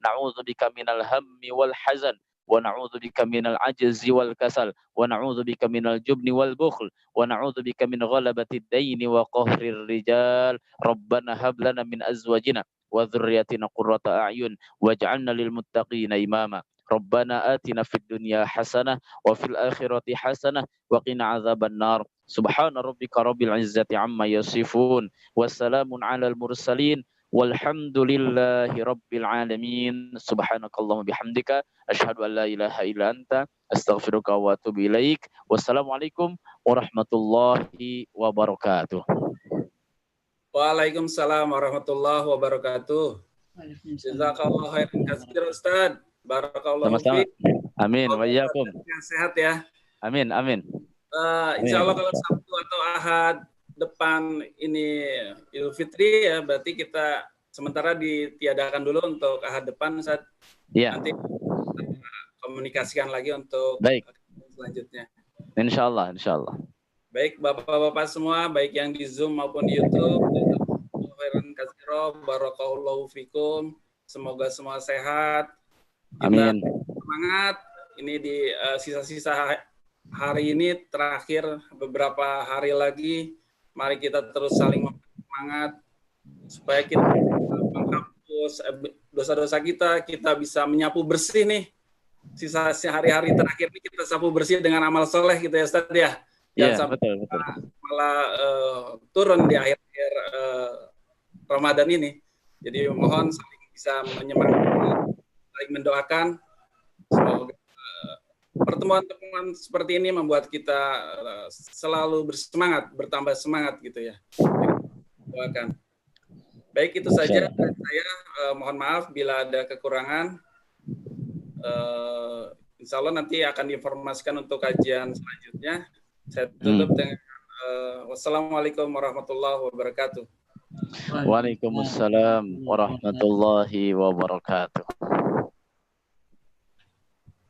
[SPEAKER 1] نعوذ بك من الهم والحزن ونعوذ بك من العجز والكسل ونعوذ بك من الجبن والبخل ونعوذ بك من غلبة الدين وقهر الرجال. ربنا هب لنا من أزواجنا وذرياتنا قرة أعين واجعلنا للمتقين إماما. ربنا آتنا في الدنيا حسنة وفي الآخرة حسنة وقنا عذاب النار. سبحان ربك رب العزة عما يصفون والسلام على المرسلين walhamdulillahi rabbil alamin. Subhanakallahumma bihamdika asyhadu an la ilaha illa anta astaghfiruka wa atubu ilaik. Wassalamualaikum warahmatullahi wabarakatuh.
[SPEAKER 2] Waalaikumsalam warahmatullahi wabarakatuh. Jazakallahu khairan katsir Ustaz. Barakallahu fiik.
[SPEAKER 1] Amin wa iyyakum.
[SPEAKER 2] Sehat ya.
[SPEAKER 1] Amin, amin.
[SPEAKER 2] Insya Allah kalau Sabtu atau Ahad depan ini Idul Fitri ya, berarti kita sementara ditiadakan dulu untuk Ahad depan, Ustaz.
[SPEAKER 1] Ya.
[SPEAKER 2] Nanti komunikasikan lagi untuk
[SPEAKER 1] Baik.
[SPEAKER 2] selanjutnya.
[SPEAKER 1] Insya Allah, insya Allah.
[SPEAKER 2] Baik Bapak-bapak semua, baik yang di Zoom maupun di YouTube, khairan katsiro, barakallahu fikum. Semoga semua sehat. Kita
[SPEAKER 1] Amin.
[SPEAKER 2] semangat. Ini di sisa-sisa hari ini terakhir beberapa hari lagi. Mari kita terus saling semangat supaya kita menghapus dosa-dosa kita bisa menyapu bersih nih. Sisa hari-hari terakhir ini kita sapu bersih dengan amal soleh gitu ya Ustaz ya.
[SPEAKER 1] Iya,
[SPEAKER 2] Jangan
[SPEAKER 1] betul.
[SPEAKER 2] malah turun di akhir Ramadan ini. Jadi mohon saling bisa menyemangati, saling mendoakan. Semoga pertemuan-pertemuan seperti ini membuat kita selalu bersemangat, bertambah semangat gitu ya. Doakan. Baik, itu saja dari saya. Mohon maaf bila ada kekurangan. Insya Allah nanti akan diinformasikan untuk kajian selanjutnya. Saya tutup dengan wassalamualaikum warahmatullahi wabarakatuh.
[SPEAKER 1] Waalaikumsalam warahmatullahi wabarakatuh.